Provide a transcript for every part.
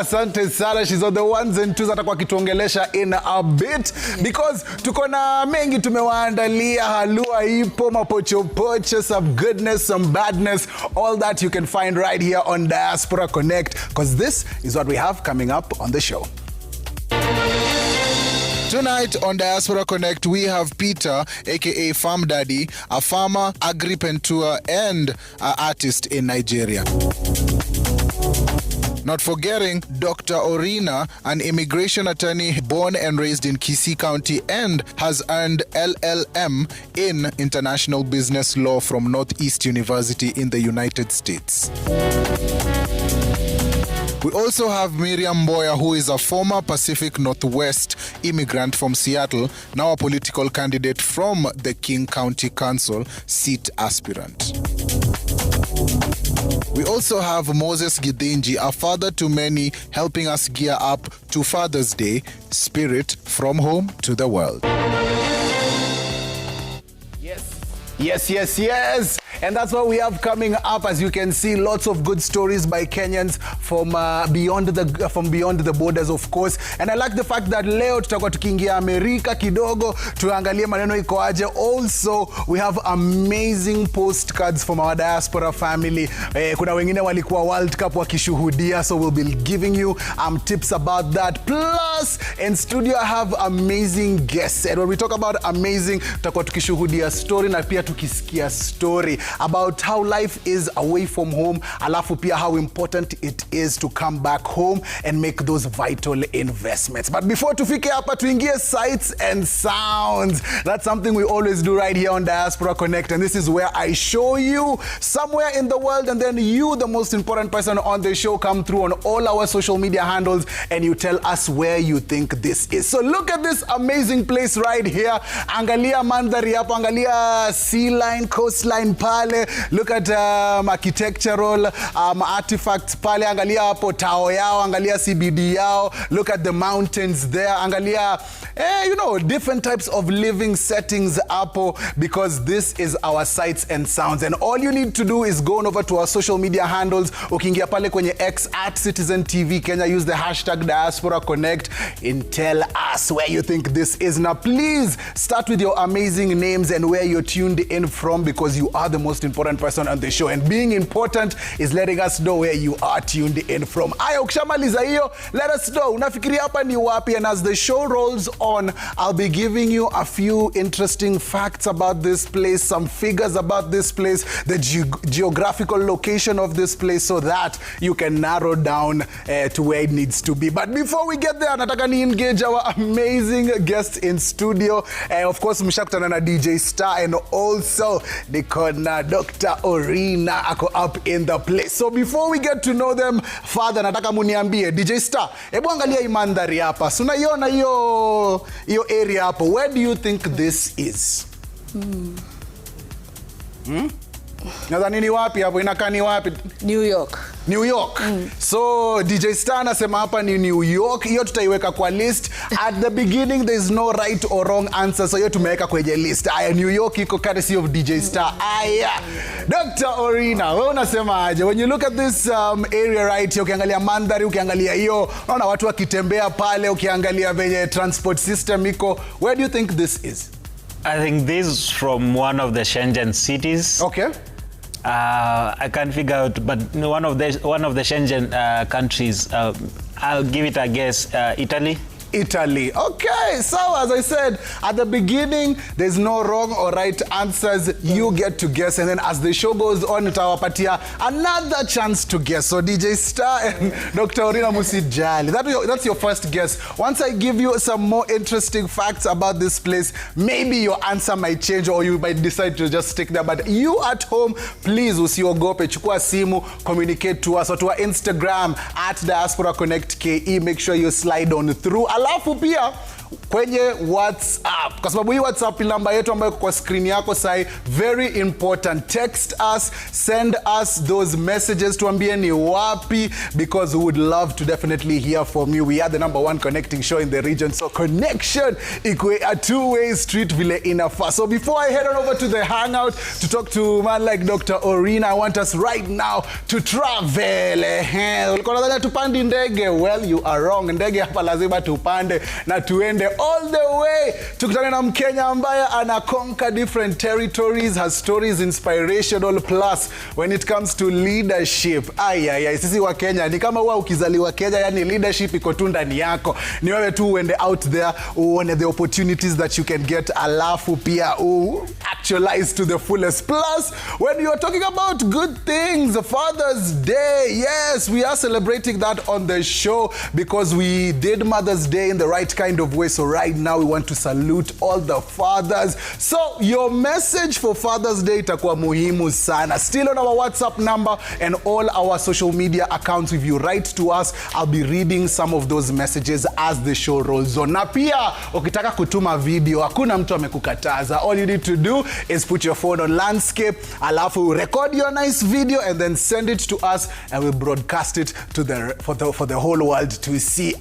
Asante sana, she's on the ones and twos, atakuwa kituongelesha in a bit because tuko na mengi tumewaandalia. Halua ipo, mapochopocho, some goodness, some badness, all that you can find right here on Diaspora Connect, because this is what we have coming up on the show. Tonight on Diaspora Connect, we have Peter, aka Farm Daddy, a farmer, agripenteur, and an artist in Nigeria. Not forgetting Dr. Orina, an immigration attorney born and raised in Kisii County and has earned LLM in international business law from Northeast University in the United States. We also have Miriam Mboya, who is a former Pacific Northwest immigrant from Seattle, now a political candidate from the King County Council seat aspirant. We also have Moses Gidinji, a father to many, helping us gear up to Father's Day, spirit from home to the world. Yes. And that's what we have coming up. As you can see, lots of good stories by Kenyans from beyond the borders, of course. And I like the fact that leo tutakuwa tukiingia Amerika kidogo, tuangalie maneno iko aje. Also, we have amazing postcards from our diaspora family. Kuna wengine walikuwa World Cup wakishuhudia, so we'll be giving you tips about that. Plus, in studio I have amazing guests. And when we talk about amazing, tutakuwa tukishuhudia story na pia tukisikia story about how life is away from home, alafu pia how important it is to come back home and make those vital investments. But before tufike hapa, tuingie sights and sounds. That's something we always do right here on Diaspora Connect, and this is where I show you somewhere in the world, and then you, the most important person on the show, come through on all our social media handles and you tell us where you think this is. So look at this amazing place right here. Angalia mandhari hapo, angalia sea line, coastline pale. Look at architectural artifacts pale. Angalia hapo tao yao, angalia CBD yao. Look at the mountains there. Angalia, different types of living settings hapo, because this is our sights and sounds. And all you need to do is go on over to our social media handles. Ukiingia pale kwenye X @Citizen TV Kenya, use the hashtag Diaspora Connect and tell us where you think this is. Now, please start with your amazing names and where you're tuned in from, because you are the most important person on the show, and being important is letting us know where you are tuned in from. Aya, ukishamaliza hiyo, let us know unafikiria hapa ni wapi. And as the show rolls on, I'll be giving you a few interesting facts about this place, some figures about this place, the geographical location of this place, so that you can narrow down to where it needs to be. But before we get there, nataka ni engage our amazing guests in studio. Of course, mshakutana na DJ Star, and also na Dr. Orina ako up in the place. So before we get to know them, Father, nataka muniambie, DJ Star, hebu angalia hii mandhari hapa. So unaiona hiyo area hapo. Where do you think this is? Nadhani ni wapi hapo? Inakaa ni wapi? New York. So DJ Star anasema hapa ni New York. Hiyo tutaiweka kwa list. At the beginning there is no right or wrong answer, so hiyo tumeweka kwenye list. Aya, New York iko courtesy of DJ Star. Aya, Dr. Orina, wewe unasema aje? When you look at this area right here, ukiangalia mandhari, ukiangalia hiyo, unaona watu wakitembea pale, ukiangalia venye transport system iko, where do you think this is? I think this is from one of the Shenzhen cities. Okay. I can't figure out, but one of the Shenzhen countries. I'll give it a guess. Italy. Okay, so as I said at the beginning, there's no wrong or right answers. You get to guess, and then as the show goes on, itawapatia another chance to guess. So DJ Star and Dr. Orina musijali. That's your first guess. Once I give you some more interesting facts about this place, maybe your answer might change, or you might decide to just stick there. But you at home, please usiogope, chukua simu, communicate to us or to our Instagram @Diaspora Connect KE. Make sure you slide on through. Alafu pia kwenye WhatsApp, kwa sababu hii WhatsApp namba yetu ambayo kwa screen yako sai, very important. Text us, send us those messages, tuambie ni wapi, because we would love to definitely hear from you. We are the #1 connecting show in the region, so connection ikwe a two-way street vile inafaa. So before I head on over to the hangout to talk to a man like Dr. Orina, I want us right now to travel. Ulikuwa unadhani tupande ndege? Well, you are wrong. Ndege hapa lazima tupande na tuende all the way. Tukutane na Mkenya ambaye ana conquer different territories, has stories inspirational, plus when it comes to leadership. Sisi wa Kenya ni kama huwa ukizaliwa Kenya, yani leadership iko tu ndani yako. Ni wewe tu uende out there, uone the opportunities that you can get, alafu pia actualize to the fullest. Plus, when you are talking about good things, Father's Day, yes, we are celebrating that on the show because we did Mother's Day in the right kind of way. So right now we want to salute all the fathers. So your message for Father's Day itakuwa muhimu sana. Still on our WhatsApp number and all our social media accounts. If you write to us, I'll be reading some of those messages as the show rolls on. Na pia ukitaka kutuma video, hakuna mtu amekukataza. All you need to do is put your phone on landscape, alafu record your nice video and then send it to us and we'll broadcast it to for the whole world to see.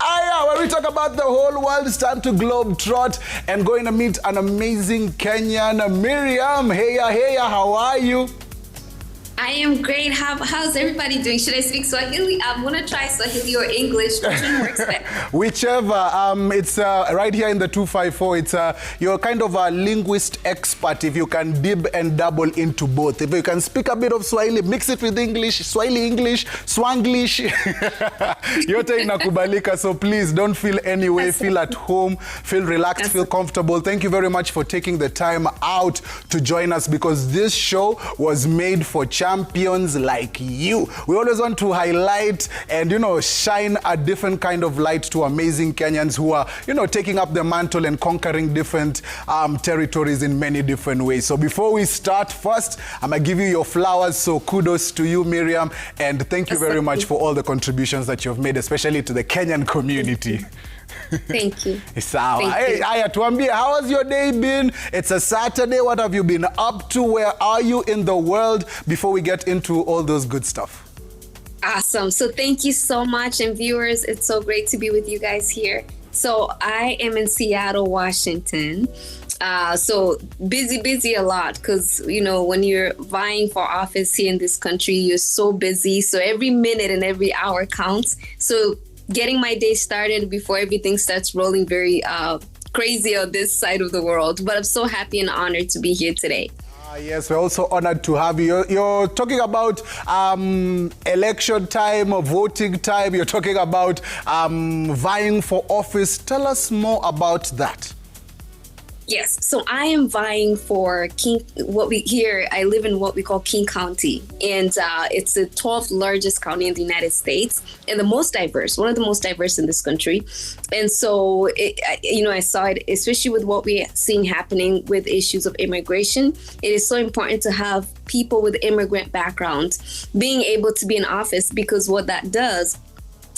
When we talk about the whole world, it's time to globe trot and going to meet an amazing Kenyan, Miriam. Hey, how are you? I am great. How's everybody doing? Should I speak Swahili? I'm going to try Swahili or English. Which one works better? Whichever. It's right here in the 254. It's you're kind of a linguist expert if you can dib and double into both. If you can speak a bit of Swahili, mix it with English, Swahili English, Swanglish. Yote inakubalika. So please don't feel any way. Feel at home. Feel relaxed. Feel comfortable. Thank you very much for taking the time out to join us, because this show was made for champions like you. We always want to highlight and, shine a different kind of light to amazing Kenyans who are, taking up the mantle and conquering different territories in many different ways. So before we start, first, I'm going to give you your flowers. So kudos to you, Miriam, and thank you very much for all the contributions that you've made, especially to the Kenyan community. Thank you. Sawa. Hey, Aya, tuambie, how has your day been? It's a Saturday. What have you been up to? Where are you in the world? Before we get into all those good stuff. Awesome. So thank you so much. And viewers, it's so great to be with you guys here. So I am in Seattle, Washington. So busy a lot, because, when you're vying for office here in this country, you're so busy. So every minute and every hour counts. So getting my day started before everything starts rolling very crazy on this side of the world. But I'm so happy and honored to be here today. Yes, we're also honored to have you. You're talking about election time, voting time. You're talking about vying for office. Tell us more about that. Yes, so I am vying for I live in what we call King County, and it's the 12th largest county in the United States and the most diverse, one of the most diverse in this country. And so, I saw it, especially with what we're seeing happening with issues of immigration. It is so important to have people with immigrant backgrounds being able to be in office, because what that does,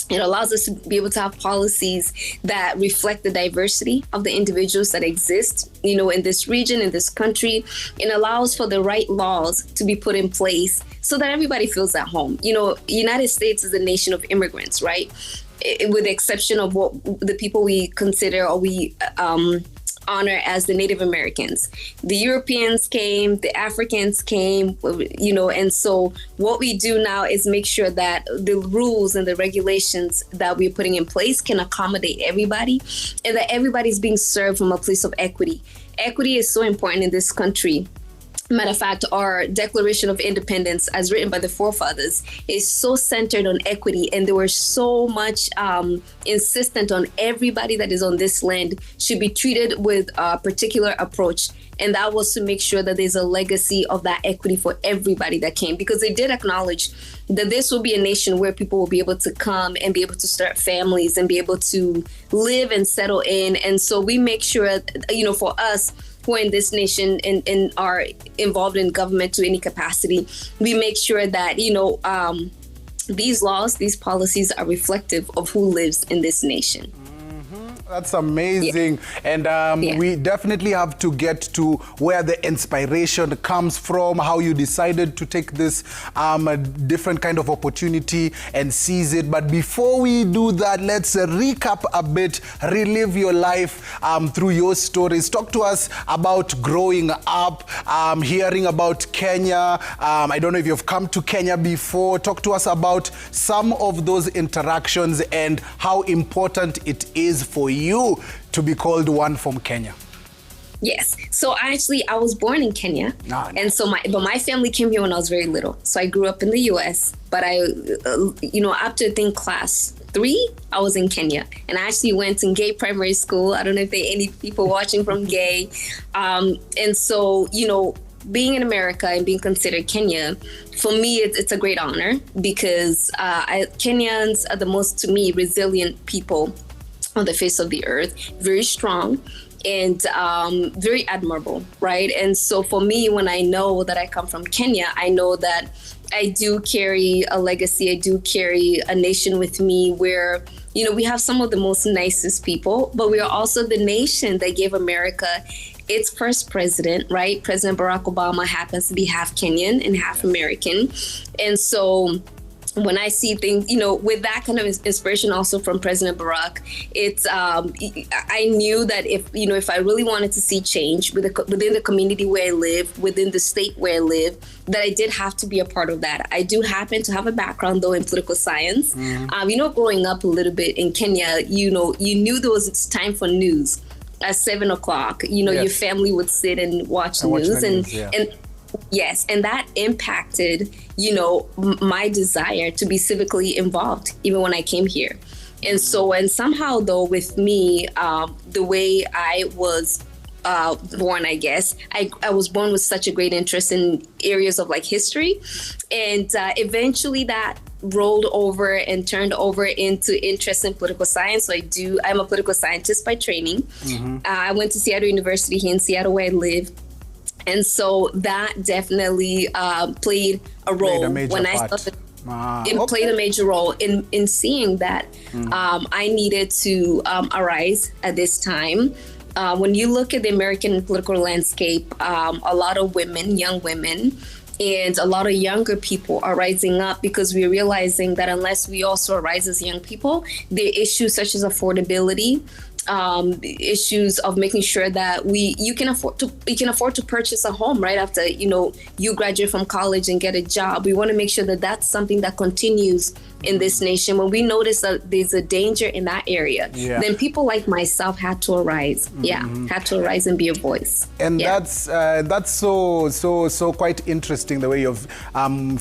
it allows us to be able to have policies that reflect the diversity of the individuals that exist, in this region, in this country. It allows for the right laws to be put in place so that everybody feels at home. United States is a nation of immigrants, right? With the exception of what the people we consider or we honor as the Native Americans. The Europeans came, the Africans came, and so what we do now is make sure that the rules and the regulations that we're putting in place can accommodate everybody, and that everybody's being served from a place of equity. Equity is so important in this country. Matter of fact, our Declaration of Independence, as written by the forefathers, is so centered on equity, and they were so much insistent on everybody that is on this land should be treated with a particular approach. And that was to make sure that there's a legacy of that equity for everybody that came, because they did acknowledge that this will be a nation where people will be able to come and be able to start families and be able to live and settle in. And so we make sure, for us, who are in this nation and are involved in government to any capacity, we make sure that, these laws, these policies are reflective of who lives in this nation. That's amazing. And we definitely have to get to where the inspiration comes from, how you decided to take this different kind of opportunity and seize it. But before we do that, let's recap a bit, relive your life through your stories. Talk to us about growing up, hearing about Kenya. I don't know if you've come to Kenya before. Talk to us about some of those interactions and how important it is for you to be called one from Kenya. Yes. So I was born in Kenya. And so my family came here when I was very little. So I grew up in the US, but after class 3, I was in Kenya. And I actually went in gay primary school. I don't know if there are any people watching from gay. And so, being in America and being considered Kenya, for me, it's a great honor because Kenyans are the most, to me, resilient people on the face of the earth, very strong and very admirable, right? And so for me, when I know that I come from Kenya, I know that I do carry a legacy. I do carry a nation with me where, we have some of the most nicest people, but we are also the nation that gave America its first president, right? President Barack Obama happens to be half Kenyan and half American. And so when I see things, with that kind of inspiration also from President Barack, it's I knew that if I really wanted to see change within the community where I live, within the state where I live, that I did have to be a part of that. I do happen to have a background though in political science. Growing up a little bit in Kenya, you knew there was time for news at 7 o'clock. Your family would sit and watch the news, and yes, and that impacted, my desire to be civically involved, even when I came here. And so, and somehow though, with me, the way I was born, I guess, I was born with such a great interest in areas of history. And eventually that rolled over and turned over into interest in political science. So I'm a political scientist by training. I went to Seattle University here in Seattle where I live. And so that definitely played a role when I started. It played a major role in seeing that I needed to arise at this time. When you look at the American political landscape, a lot of women, young women, and a lot of younger people are rising up because we're realizing that unless we also arise as young people, there are issues such as affordability, issues of making sure that you can afford to purchase a home right after you graduate from college and get a job. We want to make sure that that's something that continues in this nation. When we notice that there's a danger in that area, then people like myself had to arise. Had to arise and be a voice. And that's so quite interesting the way you've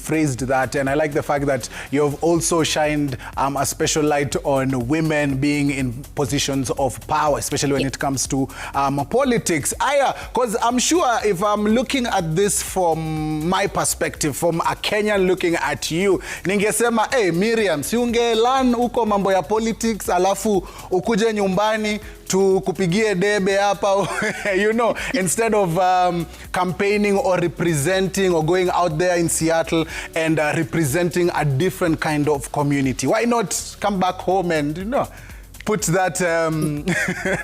phrased that. And I like the fact that you've also shined a special light on women being in positions of power, especially when it comes to politics. Because I'm sure if I'm looking at this from my perspective, from a Kenyan looking at you, ningesema, hey, Miriam, si ungelan uko mambo ya politics, alafu ukuje nyumbani kupigie debe hapa, instead of campaigning or representing or going out there in Seattle and representing a different kind of community. Why not come back home and, put that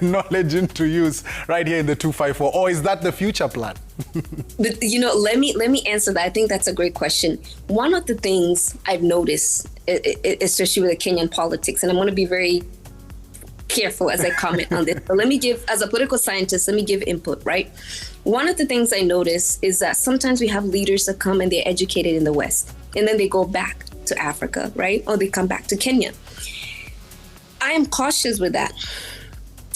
knowledge into use right here in the 254? Or is that the future plan? But, let me answer that. I think that's a great question. One of the things I've noticed, especially with the Kenyan politics, and I'm going to be very careful as I comment on this, but as a political scientist, let me give input, right? One of the things I notice is that sometimes we have leaders that come and they're educated in the West, and then they go back to Africa, right? Or they come back to Kenya. I am cautious with that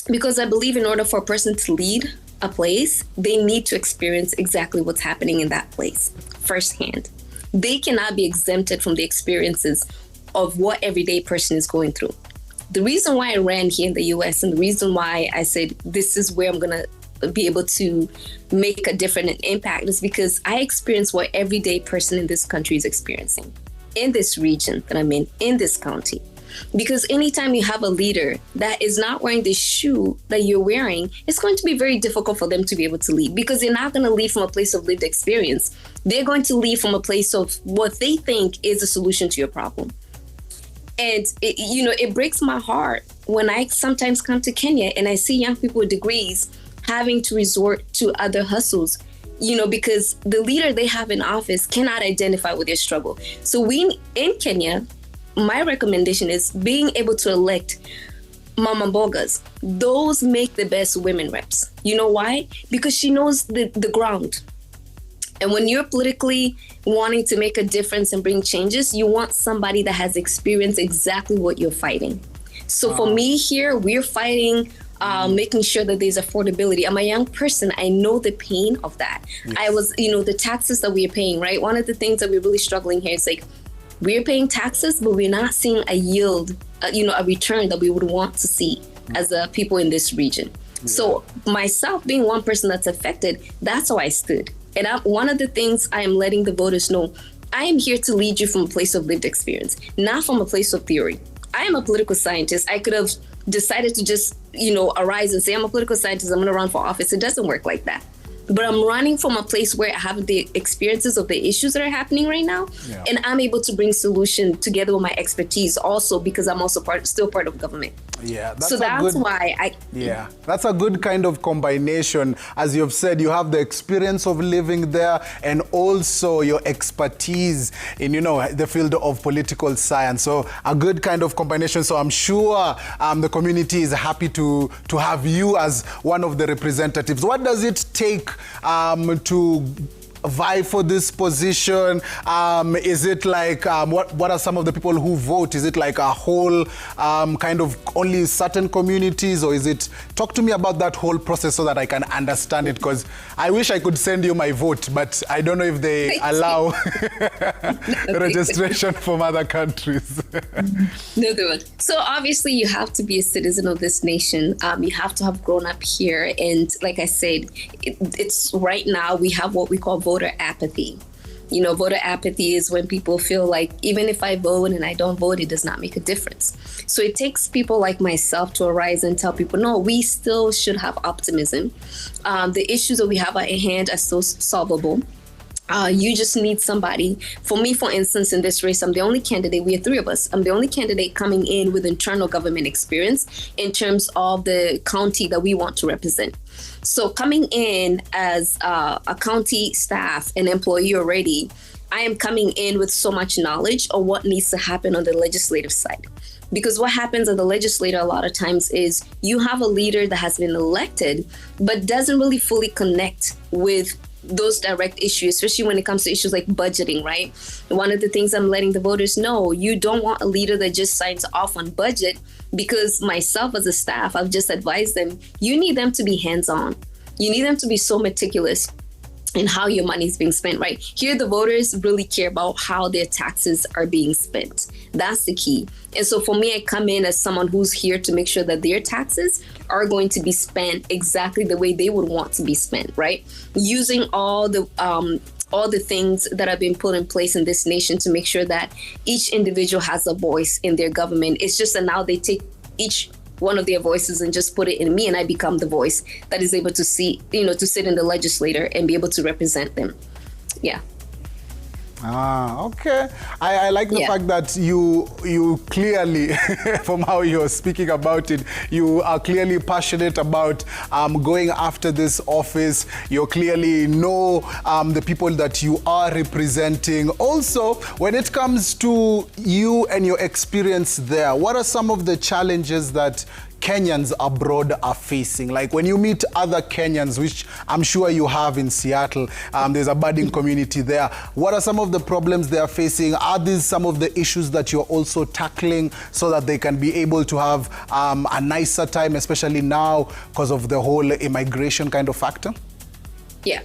because I believe in order for a person to lead a place, they need to experience exactly what's happening in that place firsthand. They cannot be exempted from the experiences of what everyday person is going through. The reason why I ran here in the US and the reason why I said this is where I'm going to be able to make a different impact is because I experience what everyday person in this country is experiencing, in this region that I'm in this county. Because anytime you have a leader that is not wearing the shoe that you're wearing, it's going to be very difficult for them to be able to lead because they're not going to lead from a place of lived experience. They're going to lead from a place of what they think is a solution to your problem. And it breaks my heart when I sometimes come to Kenya and I see young people with degrees having to resort to other hustles, because the leader they have in office cannot identify with their struggle. So we in Kenya, my recommendation is being able to elect mama mbogas. Those make the best women reps. You know why? Because she knows the ground. And when you're politically wanting to make a difference and bring changes, you want somebody that has experienced exactly what you're fighting. So for me here, we're fighting making sure that there's affordability. I'm a young person. I know the pain of that. Yes. I was, the taxes that we're paying, right? One of the things that we're really struggling here is like, we're paying taxes, but we're not seeing a yield, a return that we would want to see as people in this region. Yeah. So myself being one person that's affected, that's how I stood. And one of the things I am letting the voters know, I am here to lead you from a place of lived experience, not from a place of theory. I am a political scientist. I could have decided to just, arise and say, I'm a political scientist, I'm going to run for office. It doesn't work like that. But I'm running from a place where I have the experiences of the issues that are happening right now. Yeah. And I'm able to bring solution together with my expertise also because I'm also still part of government. Yeah, that's why I... Yeah, that's a good kind of combination. As you've said, you have the experience of living there and also your expertise in, the field of political science. So a good kind of combination. So I'm sure the community is happy to have you as one of the representatives. What does it take to vie for this position? Is it like, what are some of the people who vote? Is it like a whole kind of only certain communities, or is it, talk to me about that whole process so that I can understand it, because I wish I could send you my vote, but I don't know if they allow registration from other countries. No, they won't. So obviously you have to be a citizen of this nation. You have to have grown up here. And like I said, it's right now we have what we call voter apathy. Voter apathy is when people feel like even if I vote and I don't vote, it does not make a difference. So it takes people like myself to arise and tell people, no, we still should have optimism. The issues that we have at hand are still solvable. You just need somebody. For me, for instance, in this race, I'm the only candidate. We are three of us. I'm the only candidate coming in with internal government experience in terms of the county that we want to represent. So coming in as a county staff and employee already, I am coming in with so much knowledge of what needs to happen on the legislative side. Because what happens at the legislature a lot of times is you have a leader that has been elected, but doesn't really fully connect with those direct issues, especially when it comes to issues like budgeting, right? One of the things I'm letting the voters know, you don't want a leader that just signs off on budget, because myself as a staff, I've just advised them, you need them to be hands-on. You need them to be so meticulous in how your money is being spent, right? Here, the voters really care about how their taxes are being spent. That's the key. And so for me, I come in as someone who's here to make sure that their taxes are going to be spent exactly the way they would want to be spent, right? Using all the things that have been put in place in this nation to make sure that each individual has a voice in their government. It's just that now they take each one of their voices and just put it in me, and I become the voice that is able to see, to sit in the legislature and be able to represent them. Yeah. Okay. I like the fact that you clearly, from how you're speaking about it, you are clearly passionate about going after this office. You clearly know the people that you are representing. Also, when it comes to you and your experience there, what are some of the challenges that Kenyans abroad are facing? Like when you meet other Kenyans, which I'm sure you have in Seattle, there's a budding community there. What are some of the problems they are facing? Are these some of the issues that you're also tackling so that they can be able to have a nicer time, especially now because of the whole immigration kind of factor? Yeah.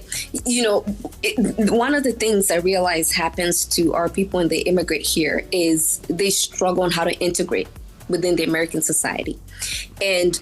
One of the things I realize happens to our people when they immigrate here is they struggle on how to integrate within the American society. And,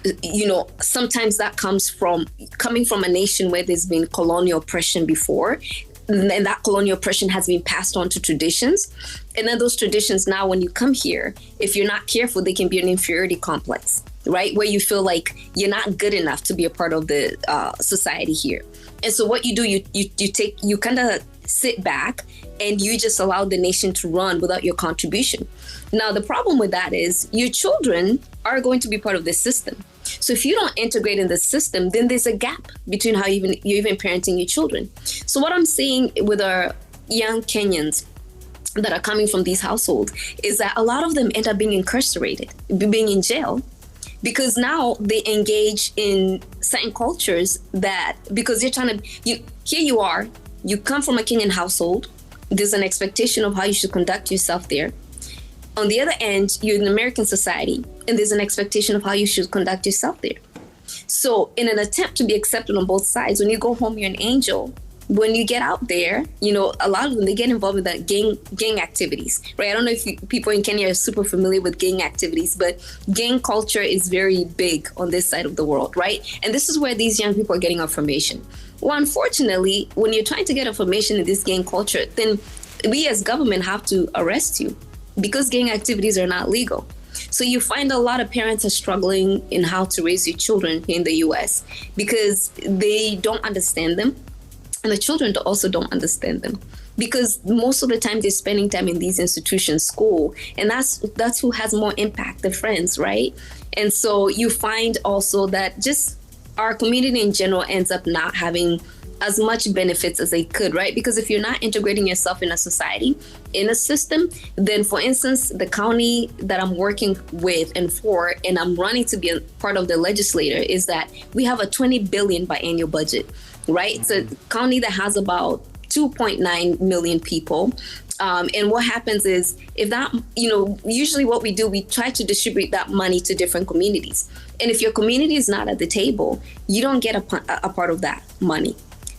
sometimes that comes from coming from a nation where there's been colonial oppression before, and that colonial oppression has been passed on to traditions. And then those traditions now, when you come here, if you're not careful, they can be an inferiority complex, right? Where you feel like you're not good enough to be a part of the society here. And so what you do, you kind of sit back and you just allow the nation to run without your contribution. Now, the problem with that is your children are going to be part of the system. So if you don't integrate in the system, then there's a gap between how you're even parenting your children. So what I'm seeing with our young Kenyans that are coming from these households is that a lot of them end up being incarcerated, being in jail, because now they engage in certain cultures that, because you're trying to, here you are, you come from a Kenyan household, there's an expectation of how you should conduct yourself there. On the other end, you're in American society, and there's an expectation of how you should conduct yourself there. So in an attempt to be accepted on both sides, when you go home, you're an angel. When you get out there, a lot of them, they get involved with that gang activities, right? I don't know if people in Kenya are super familiar with gang activities, but gang culture is very big on this side of the world, right? And this is where these young people are getting information. Well, unfortunately, when you're trying to get information in this gang culture, then we as government have to arrest you because gang activities are not legal. So you find a lot of parents are struggling in how to raise your children in the US because they don't understand them. And the children also don't understand them because most of the time they're spending time in these institutions, school, and that's who has more impact, the friends, right? And so you find also that just our community in general ends up not having as much benefits as they could, right? Because if you're not integrating yourself in a society, in a system, then for instance, the county that I'm working with and for, and I'm running to be a part of the legislator, is that we have a $20 billion biannual budget, right? It's a county that has about 2.9 million people. And what happens is if that, usually what we do, we try to distribute that money to different communities. And if your community is not at the table, you don't get a part of that money.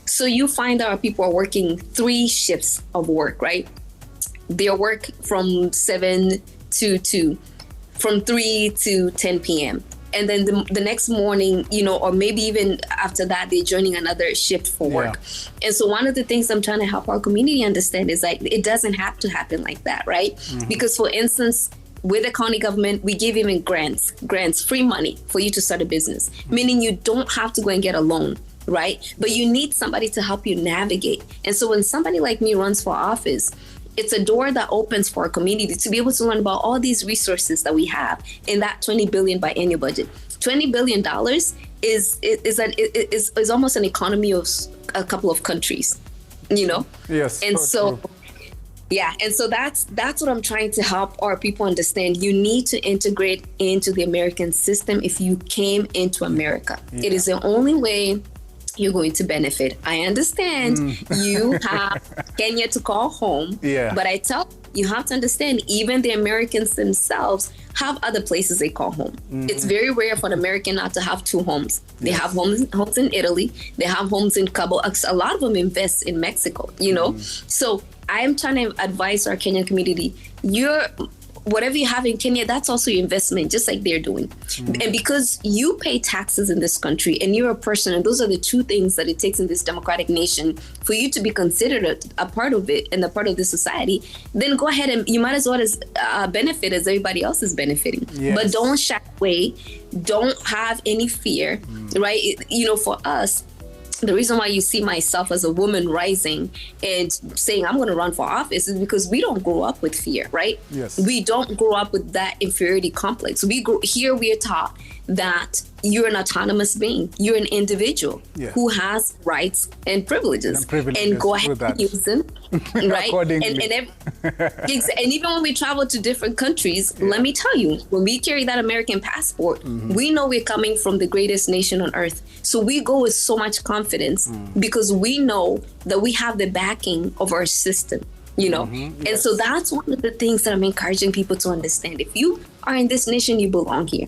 So you find that our people are working 3 shifts of work, right? They work from 7 to 2, from 3 to 10 p.m. And then the next morning, or maybe even after that, they're joining another shift for work. Yeah. And so one of the things I'm trying to help our community understand is like, it doesn't have to happen like that, right? Mm-hmm. Because for instance, with the county government, we give even grants, free money for you to start a business, meaning you don't have to go and get a loan, right? But you need somebody to help you navigate. And so when somebody like me runs for office, it's a door that opens for our community to be able to learn about all these resources that we have in that $20 billion biannual budget. $20 billion is almost an economy of a couple of countries, Yes. And so true. Yeah, and so that's what I'm trying to help our people understand. You need to integrate into the American system if you came into America. Yeah. It is the only way you're going to benefit. I understand you have Kenya to call home, but I tell you have to understand, even the Americans themselves have other places they call home. Mm-hmm. It's very rare for an American not to have 2 homes. They have homes in Italy. They have homes in Cabo. A lot of them invest in Mexico, So I'm trying to advise our Kenyan community, whatever you have in Kenya, that's also your investment, just like they're doing. Mm-hmm. And because you pay taxes in this country and you're a person, and those are the 2 things that it takes in this democratic nation for you to be considered a part of it and a part of the society, then go ahead and you might as well benefit as everybody else is benefiting. Yes. But don't shy away. Don't have any fear, right? For us, the reason why you see myself as a woman rising and saying I'm going to run for office is because we don't grow up with fear, right? Yes. We don't grow up with that inferiority complex. We are taught that you're an autonomous being. You're an individual who has rights and privileges. And go ahead and use them, right? And even when we travel to different countries, let me tell you, when we carry that American passport, we know we're coming from the greatest nation on earth. So we go with so much confidence because we know that we have the backing of our system. And so that's one of the things that I'm encouraging people to understand. If you are in this nation, you belong here.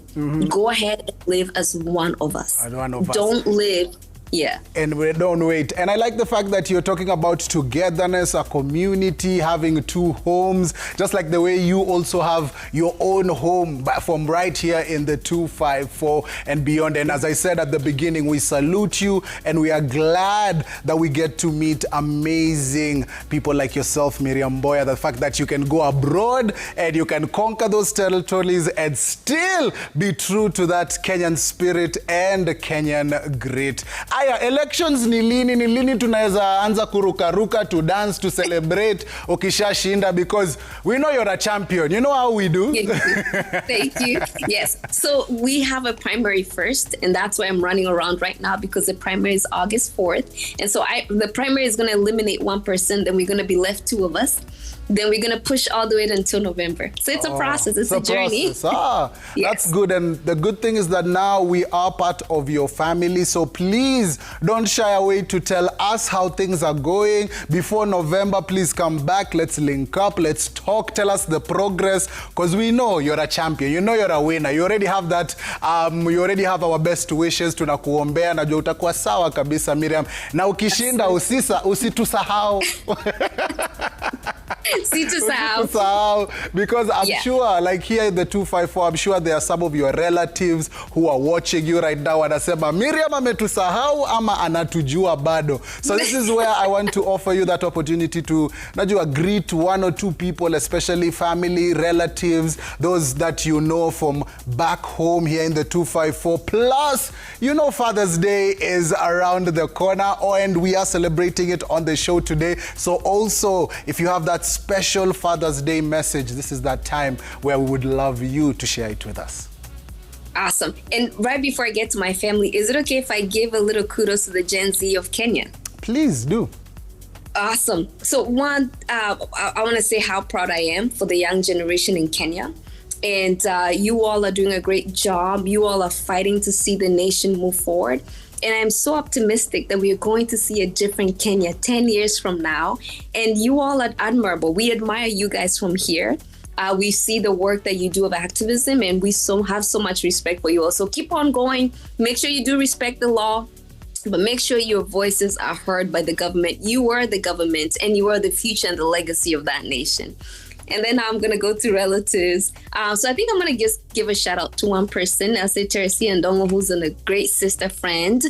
Go ahead and live as one of us. Don't live. Yeah. And we don't wait. And I like the fact that you're talking about togetherness, a community, having 2 homes, just like the way you also have your own home from right here in the 254 and beyond. And as I said at the beginning, we salute you and we are glad that we get to meet amazing people like yourself, Miriam Boya. The fact that you can go abroad and you can conquer those territories and still be true to that Kenyan spirit and Kenyan grit. Aya, elections ni lini tunaweza anza kurukaruka, to dance, to celebrate ukishashinda, because we know you're a champion. You know how we do? Thank you. Yes. So we have a primary first, and that's why I'm running around right now, because the primary is August 4th. And so the primary is going to eliminate one person, then we're going to be left two of us. Then we're going to push all the way until November. So it's a process. It's a journey. Yes. That's good. And the good thing is that now we are part of your family. So please don't shy away to tell us how things are going. Before November, please come back. Let's link up. Let's talk. Tell us the progress, because we know you're a champion. You know you're a winner. You already have that. You already have our best wishes. Tunakuombea. Najua utakuwa sawa kabisa, Miriam. Na ukishinda usitusahau. Because I'm sure, like here in the 254, I'm sure there are some of your relatives who are watching you right now and asema, Miriam ametusahau ama anatujua bado. So this is where I want to offer you that opportunity to greet one or two people, especially family, relatives, those that you know from back home here in the 254. Plus, you know Father's Day is around the corner, and we are celebrating it on the show today. So also, if you have that special Father's Day message, this is that time where we would love you to share it with us. Awesome. And right before I get to my family, is it okay if I give a little kudos to the Gen Z of Kenya? Please do. Awesome. So one, I want to say how proud I am for the young generation in Kenya. And you all are doing a great job. You all are fighting to see the nation move forward. And I'm so optimistic that we are going to see a different Kenya 10 years from now. And you all are admirable. We admire you guys from here. We see the work that you do of activism, and we have so much respect for you all. So keep on going. Make sure you do respect the law, but make sure your voices are heard by the government. You are the government, and you are the future and the legacy of that nation. And then I'm going to go to relatives. So I think I'm going to just give a shout out to one person. I'll say Teresi Ndongo, who's a great sister friend.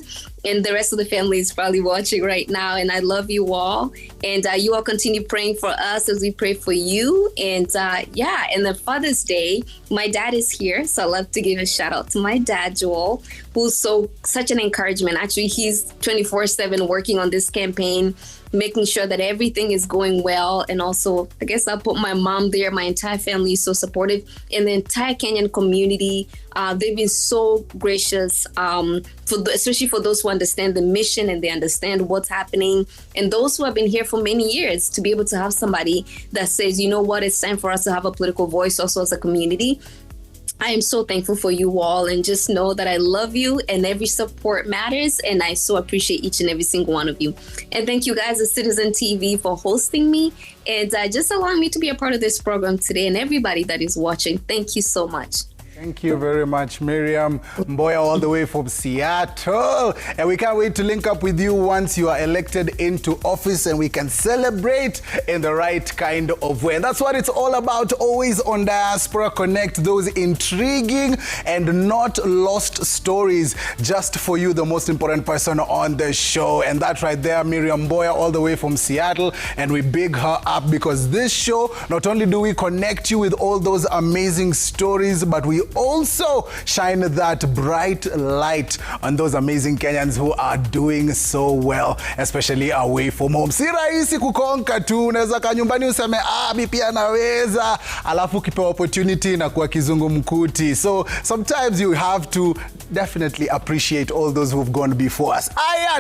And the rest of the family is probably watching right now. And I love you all. And you all continue praying for us as we pray for you. And and the Father's Day, my dad is here. So I love to give a shout out to my dad, Joel, who's such an encouragement. Actually, he's 24/7 working on this campaign, making sure that everything is going well. And also, I guess I'll put my mom there. My entire family is so supportive. And the entire Kenyan community, they've been so gracious, especially for those who understand the mission and they understand what's happening. And those who have been here for many years, to be able to have somebody that says, you know what, it's time for us to have a political voice also as a community. I am so thankful for you all, and just know that I love you and every support matters, and I so appreciate each and every single one of you. And thank you guys at Citizen TV for hosting me and just allowing me to be a part of this program today, and everybody that is watching. Thank you so much. Thank you very much, Miriam Mboya, all the way from Seattle. And we can't wait to link up with you once you are elected into office and we can celebrate in the right kind of way. And that's what it's all about, always on Diaspora Connect, those intriguing and not lost stories just for you, the most important person on the show. And that right there, Miriam Mboya, all the way from Seattle. And we big her up, because this show, not only do we connect you with all those amazing stories, but we also shine that bright light on those amazing Kenyans who are doing so well, especially away from home. Si rahisi kukonka tu, unaweza ka nyumbani useme mi pia naweza, alafu kipewa opportunity na kuwa kizungumkuti. So sometimes you have to definitely appreciate all those who've gone before us.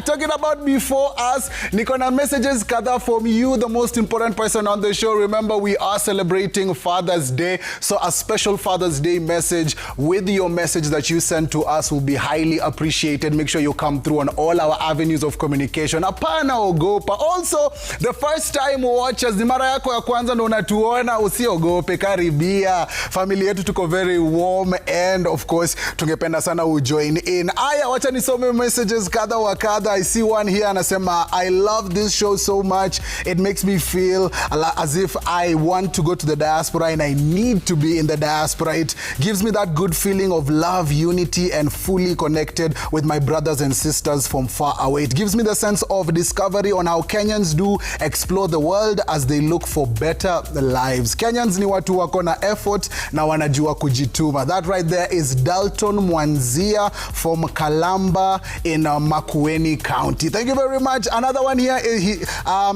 Talking about before us, niko na messages kadhaa from you, the most important person on the show. Remember, we are celebrating Father's Day, so a special Father's Day message with your message that you send to us will be highly appreciated. Make sure you come through on all our avenues of communication. Hapana ogopa. Also, the first time watchers, ni mara yako ya kwanza ndo unatuona, usiogope, karibia. Family yetu tuko very warm, and of course, tungependa sana ujoin in. Wacha nisome messages kadha wa kadha. I see one here anasema, I love this show so much. It makes me feel as if I want to go to the diaspora and I need to be in the diaspora. It gives me me that good feeling of love, unity, and fully connected with my brothers and sisters from far away. It gives me the sense of discovery on how Kenyans do explore the world as they look for better lives. Kenyans ni watu wako na effort na wanajua kujituma. That right there is Dalton Mwanzia from Kalamba in Makueni County. Thank you very much. Another one here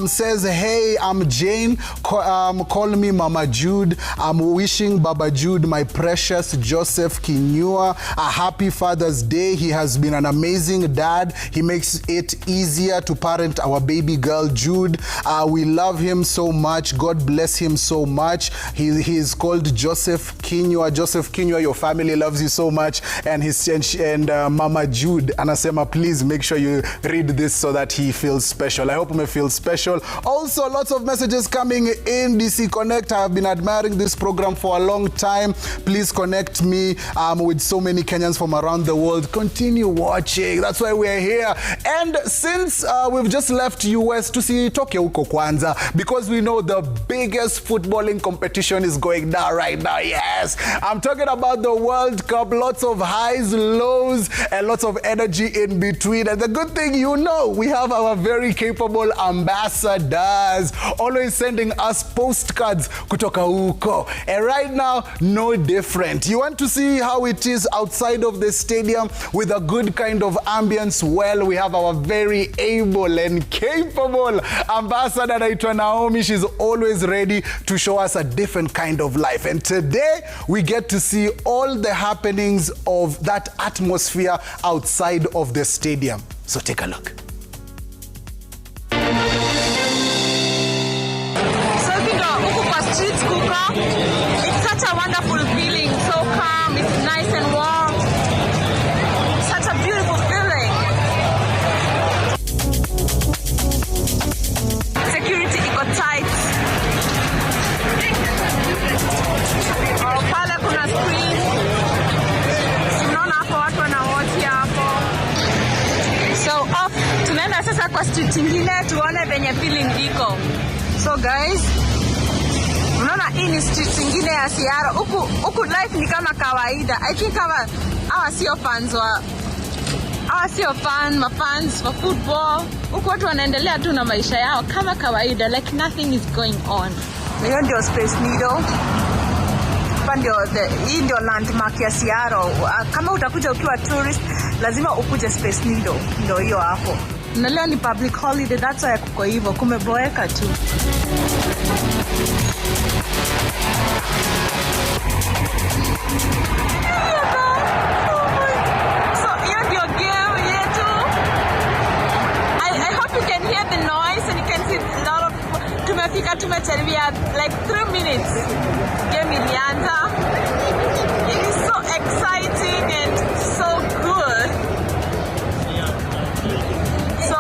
says, hey, I'm Jane. Call me Mama Jude. I'm wishing Baba Jude, my precious Joseph Kinyua, a happy Father's Day. He has been an amazing dad. He makes it easier to parent our baby girl Jude. We love him so much. God bless him so much. He is called Joseph Kinyua. Joseph Kinyua, your family loves you so much. And Mama Jude anasema, please make sure you read this so that he feels special. I hope he feels special. Also, lots of messages coming in DC Connect. I have been admiring this program for a long time. Please connect me with so many Kenyans from around the world. Continue watching. That's why we're here. And since we've just left US to see Tokyo huko kwanza, because we know the biggest footballing competition is going down right now. Yes, I'm talking about the World Cup. Lots of highs, lows, and lots of energy in between. And the good thing, you know, we have our very capable ambassadors always sending us postcards kutoka huko. And right now, no different. You want to see how it is outside of the stadium with a good kind of ambience? Well, we have our very able and capable ambassador naitwa Naomi. She's always ready to show us a different kind of life. And today, we get to see all the happenings of that atmosphere outside of the stadium. So take a look. Streets kuko. It's such a wonderful feeling, so calm, it's nice and warm. Such a beautiful feeling. Security iko tight. Pale kuna screen. Unaona hapo watu wanawatch hapo. So off, tunaenda sasa kwa street nyingine tuone venye feeling iko. So guys, unaona hii ni street nyingine ya Seattle. Huku life ni kama kawaida. I think kama hawa sio fans for football. Huku watu wanaendelea tu na maisha yao kama kawaida, like nothing is going on. Hiyo ndio Space Needle. Hii ndio landmark ya Seattle. Kama utakuja ukiwa tourist, lazima ukuje Space Needle. Ndio hiyo hapo. Na leo ni public holiday, that's why kuko hivyo, kumeboeka tu. Tumechelewia like 3 minutes. Game ilianza. It is so exciting and so good. So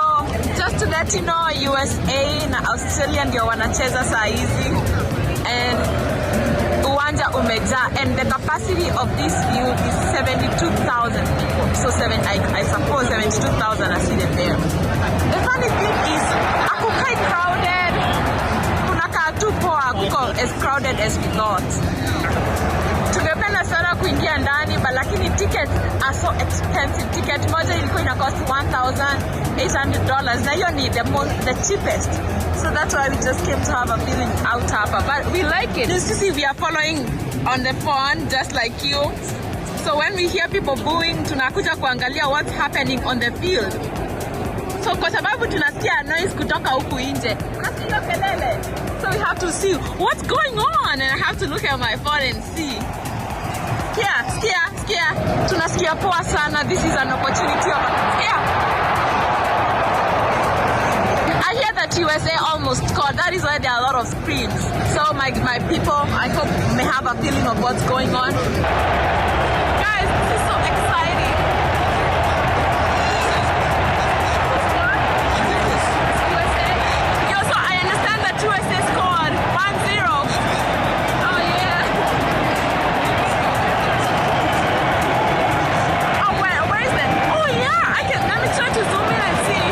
just to let you know, USA na Australia ndio wanacheza saa hizi, and uwanja umejaa, and the capacity of this field is 72,000 people. So I suppose 72,000 are seated there. The funny thing is, akukai crowded. As crowded as we thought. Tungependa sana kuingia ndani, but lakini tickets are so expensive. Ticket moja ilikuwa ina cost $1,800, na hiyo ni the cheapest. So that's why we just came to have a feeling out hapa. But we like it. Just to see, we are following on the phone just like you. So when we hear people booing, tunakuja kuangalia what's happening on the field. So kwa sababu tunasikia noise kutoka huku nje, tunasikia kelele. So we have to see what's going on, and I have to look at my phone and see. Skia. Tunasikia poa sana. This is an opportunity of I hear that USA almost scored. That is why there are a lot of screens. So my people, I hope may have a feeling of what's going on. Guys, this is so exciting. USA scored 1-0. Oh yeah. Oh where is it? Oh yeah. Let me try to zoom in and see.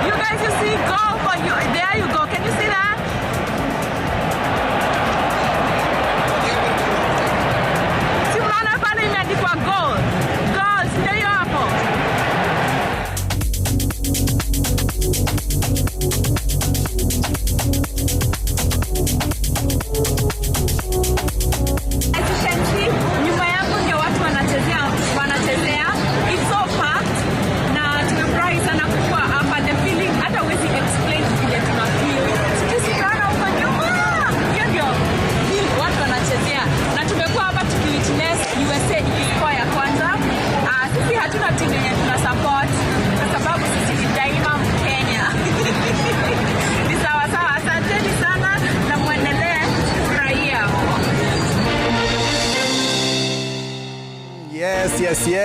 You guys, you see goal for you. There you go. Can you see that? See,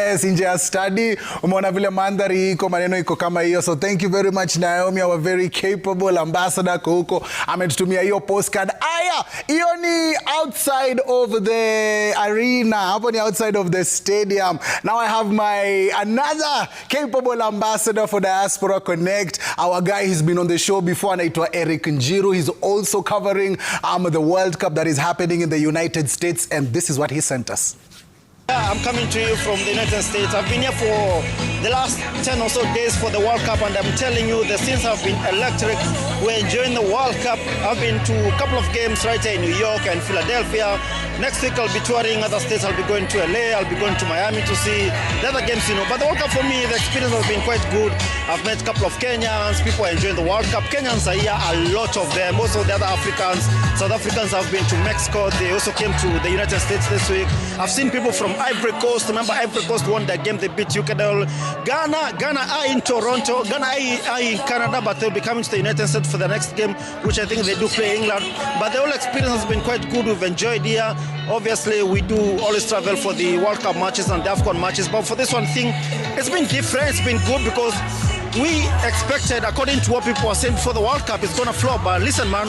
Yes, nje ya study. Umeona vile mandhari iko, maneno iko kama hiyo. So thank you very much Naomi, our very capable ambassador huko. Ametutumia hiyo postcard. Aya, hiyo ni outside of the arena. Hapo ni outside of the stadium. Now I have another capable ambassador for Diaspora Connect. Our guy, he's been on the show before, anaitwa Eric Njiru. He's also covering the World Cup that is happening in the United States, and this is what he sent us. I'm coming to you from the United States. I've been here for the last 10 or so days for the World Cup, and I'm telling you, the scenes have been electric. We're enjoying the World Cup. I've been to a couple of games right here in New York and Philadelphia. Next week I'll be touring other states. I'll be going to LA, I'll be going to Miami to see the other games, But the World Cup for me, the experience has been quite good. I've met a couple of Kenyans. People are enjoying the World Cup. Kenyans are here, a lot of them. Also the other Africans. South Africans have been to Mexico. They also came to the United States this week. I've seen people from Ivory Coast. Remember, Ivory Coast won that game. They beat Ecuador. Ghana are in Toronto. Ghana are in Canada, but they'll be coming to the United States for the next game, which I think they do play England. But the whole experience has been quite good. We've enjoyed here. Obviously, we do always travel for the World Cup matches and the AFCON matches. But for this one thing, it's been different. It's been good because we expected, according to what people were saying before the World Cup, it's going to flop. But listen, man,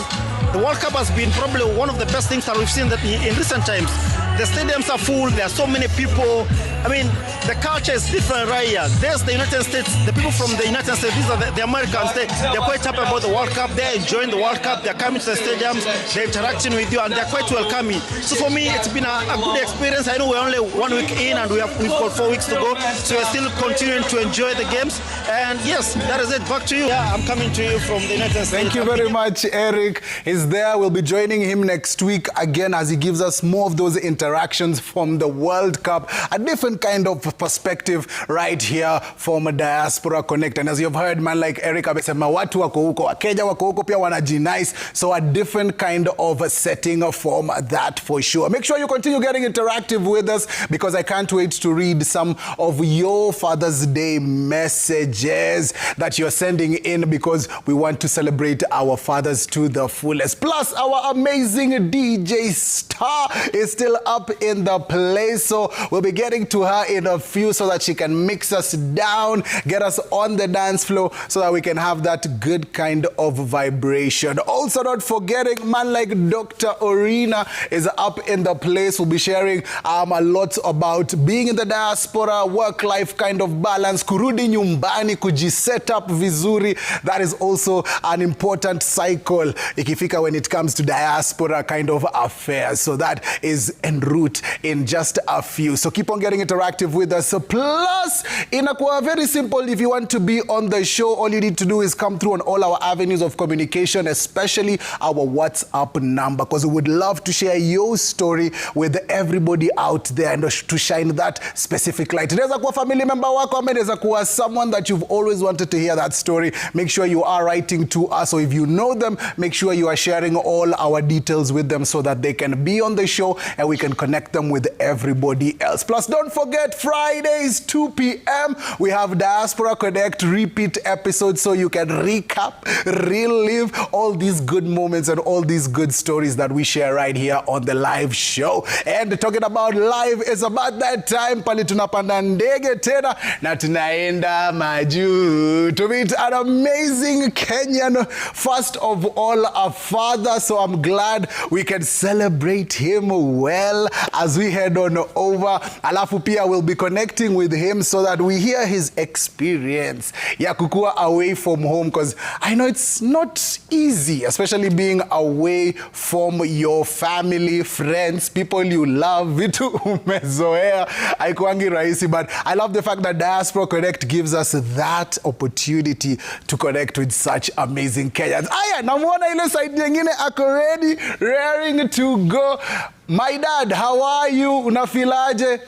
the World Cup has been probably one of the best things that we've seen in recent times. The stadiums are full. There are so many people. I mean, the culture is different right here. There's the United States. The people from the United States, these are the Americans. They're quite happy about the World Cup. They're enjoying the World Cup. They're coming to the stadiums. They're interacting with you, and they're quite welcoming. So for me, it's been a good experience. I know we're only 1 week in, and we've got 4 weeks to go. So we're still continuing to enjoy the games. And yes, that is it. Back to you. Yeah, I'm coming to you from the United States. Thank you very much, Eric. He's there. We'll be joining him next week again as he gives us more of those interactions from the World Cup. A different kind of perspective right here from Diaspora Connect. And as you've heard, man like Eric amesema watu wako huko, Wakenya wako huko pia wanajinice. So a different kind of setting from that for sure. Make sure you continue getting interactive with us because I can't wait to read some of your Father's Day messages that you're sending in because we want to celebrate our fathers to the fullest. Plus, our amazing DJ Star is still up in the place. So we'll be getting to her in a few so that she can mix us down, get us on the dance floor so that we can have that good kind of vibration. Also, not forgetting, man like Dr. Orina is up in the place. We'll be sharing a lot about being in the diaspora, work-life kind of balance, kurudi nyumbani, kujiset up vizuri. That is also an important cycle ikifika when it comes to diaspora kind of affairs. So that is en route in just a few. So keep on getting interactive with us. So plus, inakuwa very simple. If you want to be on the show, all you need to do is come through on all our avenues of communication, especially our WhatsApp number, because we would love to share your story with everybody out there and to shine that specific light. Inaweza kuwa family member wako, ama inaweza kuwa someone that you've always wanted to hear that story. Make sure you are writing to us. So if you know them, make sure you are sharing all our details with them so that they can be on the show and we can connect them with everybody else. Plus, don't forget, Fridays, 2 p.m., we have Diaspora Connect repeat episodes so you can recap, relive all these good moments and all these good stories that we share right here on the live show. And talking about live, it's about that time pale tunapanda ndege tena na tunaenda majuu to meet an amazing Kenyan, first of all, a father. So I'm glad we can celebrate him well as we head on over. Alafu pia we'll be connecting with him so that we hear his experience ya kukua away from home, because I know it's not easy, especially being away from your family, friends, people you love. Vitu umezoea haikuangi rahisi, but I love the fact that Diaspora Connect gives us that opportunity to connect with such amazing Kenyans. Aya, namuona ile side nyingine ako ready, raring to go. My dad, how are you? Unafilaje?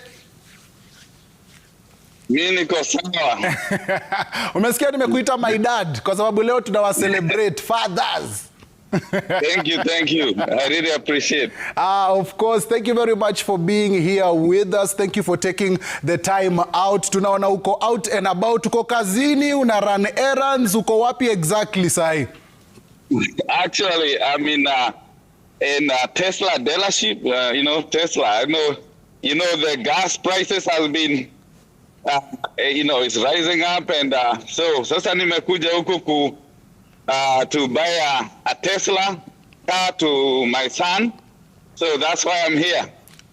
Mimi niko sawa. Umesikia nimekuita my dad kwa sababu leo tunawa celebrate fathers. Thank you. I really appreciate. Of course, thank you very much for being here with us. Thank you for taking the time out. Tunaona uko out and about, uko kazini, una run errands, uko wapi exactly sai? Actually, I'm in Tesla dealership. Tesla. I know, the gas prices have been it's rising up, and so sasa nimekuja huku to buy a Tesla car to my son, so that's why I'm here.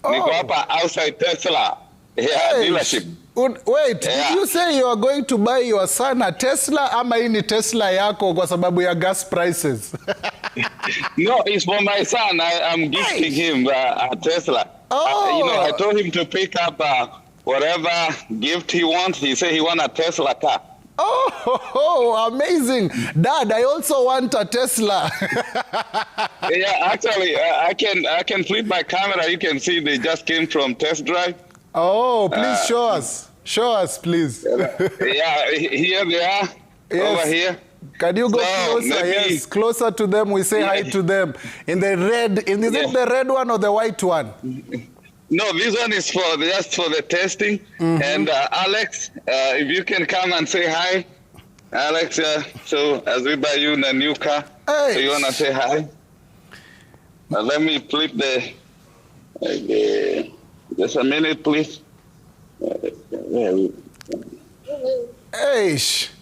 Niko hapa outside Tesla dealership. Wait, did you say you are going to buy your son a Tesla, ama hii ni Tesla yako kwa sababu ya gas prices? No, it's for my son. I'm gifting him a Tesla. I told him to pick up whatever gift he wants. He said he wants a Tesla car. Oh, amazing. Dad, I also want a Tesla. Yeah, actually, I can flip my camera. You can see they just came from test drive. Oh, please show us. Show us, please. Yeah, here they are. Yes. Over here. Can you go closer? Maybe, yes, closer to them. We say hi to them. In the red, is it the red one or the white one? No, this one is just for the testing. And Alex, if you can come and say hi. Alex, so as we buy you a new car, so you want to say hi? Let me flip the just a minute, please.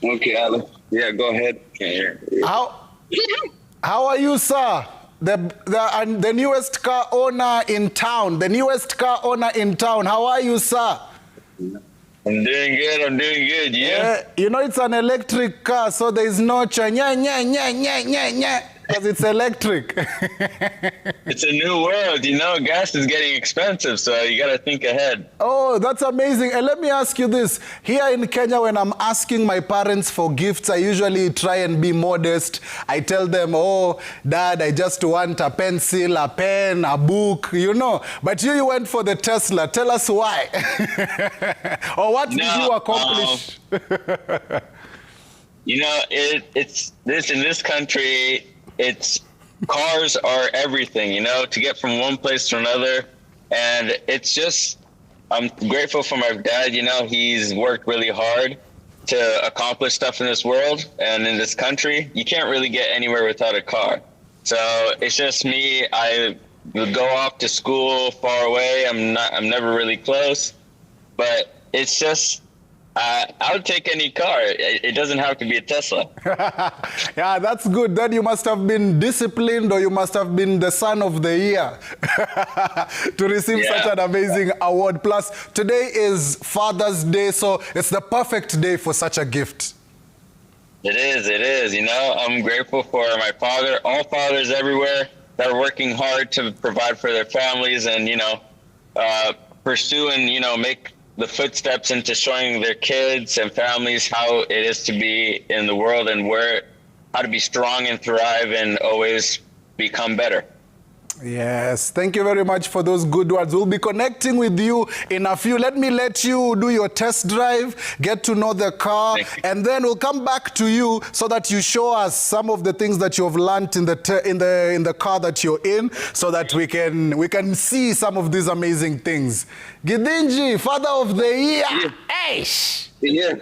Okay, Alex. Yeah, go ahead. How are you, sir? The newest car owner in town. The newest car owner in town. How are you, sir? I'm doing good. Yeah. It's an electric car, so there is no because it's electric. It's a new world, gas is getting expensive, so you got to think ahead. Oh, that's amazing. And let me ask you this. Here in Kenya, when I'm asking my parents for gifts, I usually try and be modest. I tell them, oh, Dad, I just want a pencil, a pen, a book, But you went for the Tesla. Tell us why. Or what did you accomplish? It's this in this country. Cars are everything, to get from one place to another. And it's just, I'm grateful for my dad, he's worked really hard to accomplish stuff in this world and in this country. You can't really get anywhere without a car. So it's just me. I would go off to school far away. I'm never really close, but it's just, I would take any car. It doesn't have to be a Tesla. Yeah, that's good. Then you must have been disciplined, or you must have been the son of the year to receive such an amazing award. Plus, today is Father's Day, so it's the perfect day for such a gift. It is. I'm grateful for my father, all fathers everywhere that are working hard to provide for their families and, pursue and, make the footsteps into showing their kids and families how it is to be in the world and how to be strong and thrive and always become better. Yes, thank you very much for those good words. We'll be connecting with you in a few. Let me let you do your test drive, get to know the car, and then we'll come back to you so that you show us some of the things that you've learned in the car that you're in, so that we can see some of these amazing things. Gidinji, Father of the Year. Yeah.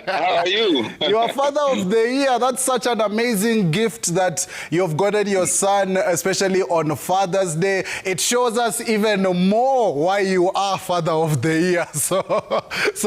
How are you? You are Father of the Year. That's such an amazing gift that you've gotten your son, especially on Father's Day. It shows us even more why you are Father of the Year. So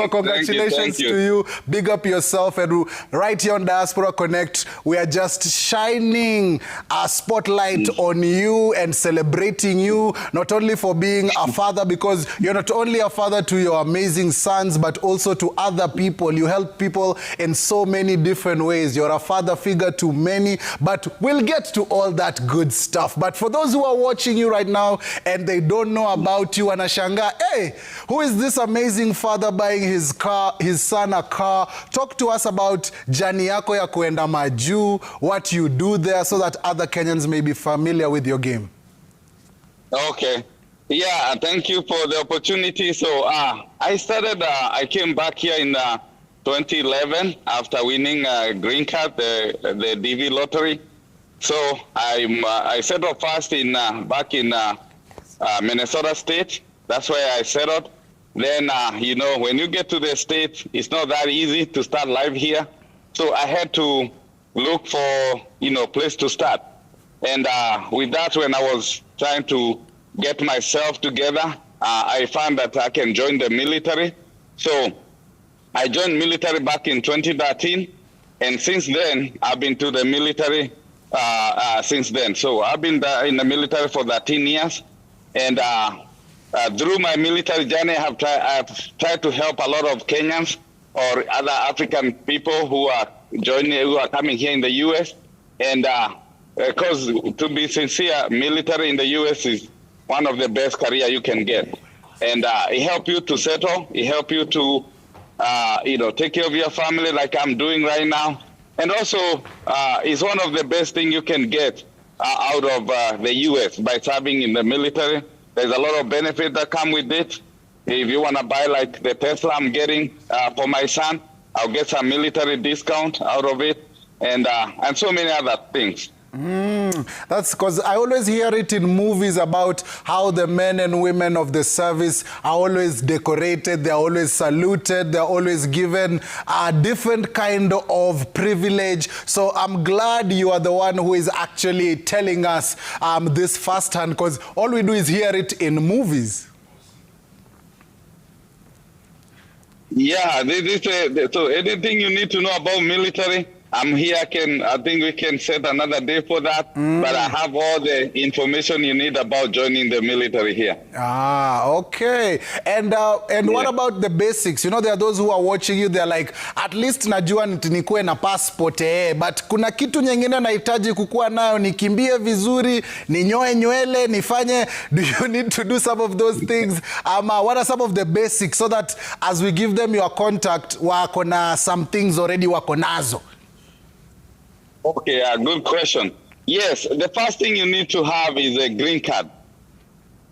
congratulations to you. Big up yourself. And right here on Diaspora Connect, we are just shining a spotlight on you and celebrating you, not only for being a father, because you're not only a father to your amazing sons, but also to other people. You help people in so many different ways. You're a father figure to many, but we'll get to all that good stuff. But for those who are watching you right now and they don't know about you, anashanga, hey, who is this amazing father buying his son a car? Talk to us about jani yako ya kuenda maju, what you do there, so that other Kenyans may be familiar with your game. Okay. Yeah, thank you for the opportunity. So I came back here in 2011 after winning a green card, the DV lottery. So I settled first back in Minnesota State. That's where I settled. Then, when you get to the state, it's not that easy to start life here. So I had to look for, place to start. And with that, when I was trying to get myself together, I found that I can join the military. So I joined military back in 2013, and since then I've been to the military since then. So I've been in the military for 13 years, and through my military journey, I've tried to help a lot of Kenyans or other African people who are coming here in the U.S. And because, to be sincere, military in the U.S. is one of the best career you can get, and it helps you to settle. It helps you to take care of your family, like I'm doing right now. And also, it's one of the best things you can get out of the U.S. by serving in the military. There's a lot of benefits that come with it. If you want to buy like the Tesla I'm getting for my son, I'll get some military discount out of it, and so many other things. That's because I always hear it in movies about how the men and women of the service are always decorated, they're always saluted, they're always given a different kind of privilege. So I'm glad you are the one who is actually telling us this firsthand, because all we do is hear it in movies. Yeah, so anything you need to know about military, I'm here. I think we can set another day for that. But I have all the information you need about joining the military here. Okay. And what about the basics? You know, there are those who are watching you, they're like, at least najua nikuwe na passport but kuna kitu nyingine nahitaji kukuwa nayo, nikimbie vizuri, ninyoe nywele, nifanye. Do you need to do some of those things? What are some of the basics, so that as we give them your contact, wako na some things already wako nazo? Okay, good question. Yes, the first thing you need to have is a green card.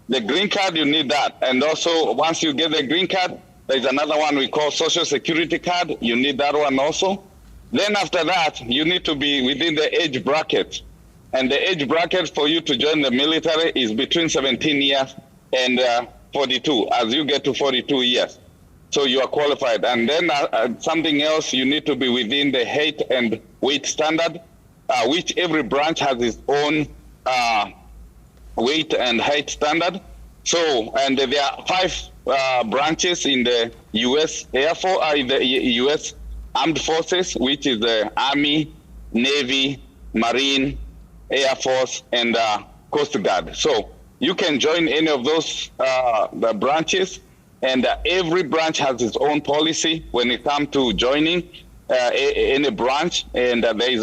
The green card, you need that. And also, once you get the green card, there's another one we call Social Security card. You need that one also. Then after that, you need to be within the age bracket. And the age bracket for you to join the military is between 17 years and 42, as you get to 42 years. So you are qualified. And then something else, you need to be within the height and weight standard, which every branch has its own weight and height standard. So, and there are 5 branches in the U.S. Air Force, in the U.S. Armed Forces, which is the Army, Navy, Marine, Air Force, and Coast Guard. So you can join any of those the branches. And every branch has its own policy when it comes to joining any branch. And there's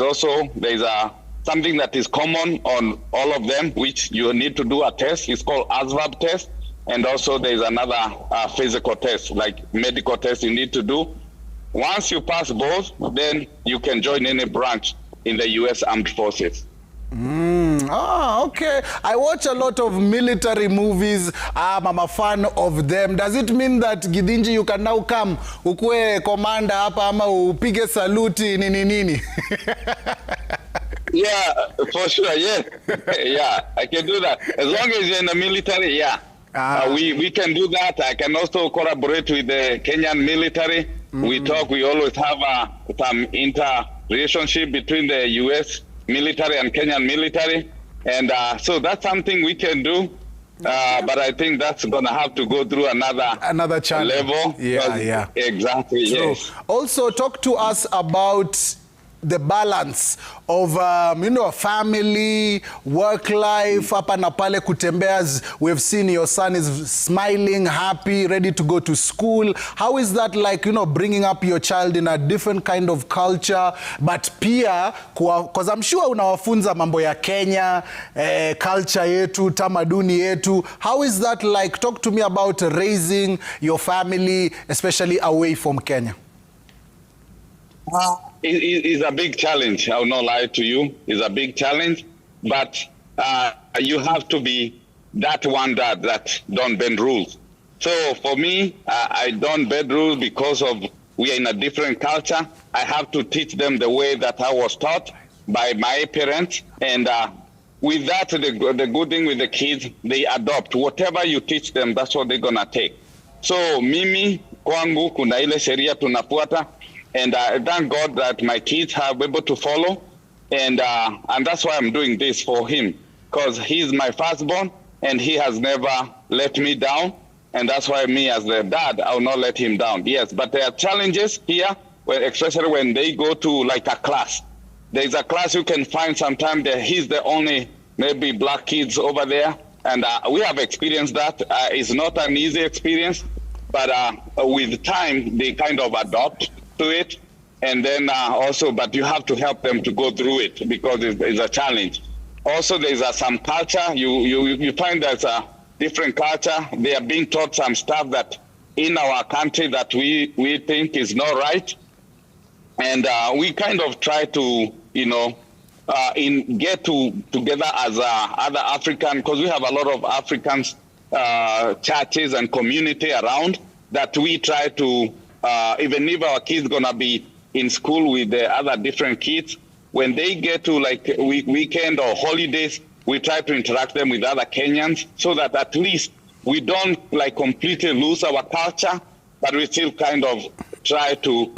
something that is common on all of them, which you need to do a test. It's called ASVAB test. And also there's another physical test, like medical test you need to do. Once you pass both, then you can join any branch in the U.S. Armed Forces. Okay. I watch a lot of military movies. I'm a fan of them. Does it mean that Gidinji, you can now come ukue commander hapa ama upige saluti nini? Yeah, for sure. Yeah, yeah, I can do that as long as you're in the military. Yeah, we can do that. I can also collaborate with the Kenyan military. We talk. We always have some inter-relationship between the U.S. military and Kenyan military, and so that's something we can do. But I think that's going to have to go through another channel level. Yeah, exactly. True. Yes. Also, talk to us about the balance of family, work life, hapa na pale kutembea. We've seen your son is smiling, happy, ready to go to school. How is that like, bringing up your child in a different kind of culture, but pia, because I'm sure unawafunza mambo ya Kenya, culture yetu, tamaduni yetu. How is that like? Talk to me about raising your family, especially away from Kenya. It's a big challenge. I will not lie to you. It's a big challenge, but you have to be that one that don't bend rules. So for me, I don't bend rules because of we are in a different culture. I have to teach them the way that I was taught by my parents, and with that, the good thing with the kids, they adopt whatever you teach them. That's what they're gonna take. So mimi kwangu kuna ile sheria tunafuata. And thank God that my kids have able to follow, and that's why I'm doing this for him, because he's my firstborn, and he has never let me down. And that's why me as the dad, I will not let him down. Yes, but there are challenges here, especially when they go to like a class. There's a class you can find sometimes that he's the only maybe black kids over there. And we have experienced that. It's not an easy experience, but with time, they kind of adopt to it. And then also, but you have to help them to go through it because it's a challenge. Also, there's some culture. You find there's a different culture. They are being taught some stuff that in our country that we think is not right. And we kind of try to, get together as other African, because we have a lot of Africans, churches and community around that we try to, even if our kids gonna be in school with the other different kids, when they get to like weekend or holidays, we try to interact them with other Kenyans so that at least we don't like completely lose our culture, but we still kind of try to,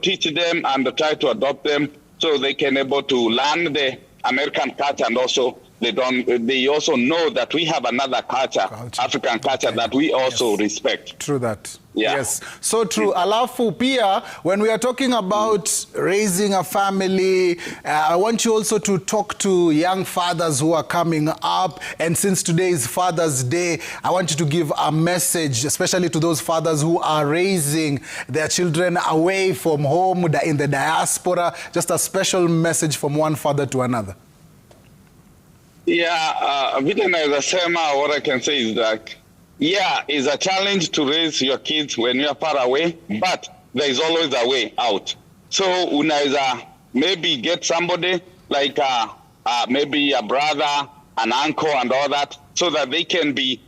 teach them and try to adopt them so they can able to learn the American culture, and also they also know that we have another culture. African culture that we also respect. True that. Yeah. Yes, so true. Alafu pia, when we are talking about raising a family, I want you also to talk to young fathers who are coming up. And since today is Father's Day, I want you to give a message, especially to those fathers who are raising their children away from home in the diaspora. Just a special message from one father to another. Yeah, what I can say is that, yeah, it's a challenge to raise your kids when you're far away, but there is always a way out. So unaweza maybe get somebody like maybe a brother, an uncle and all that, so that they can be,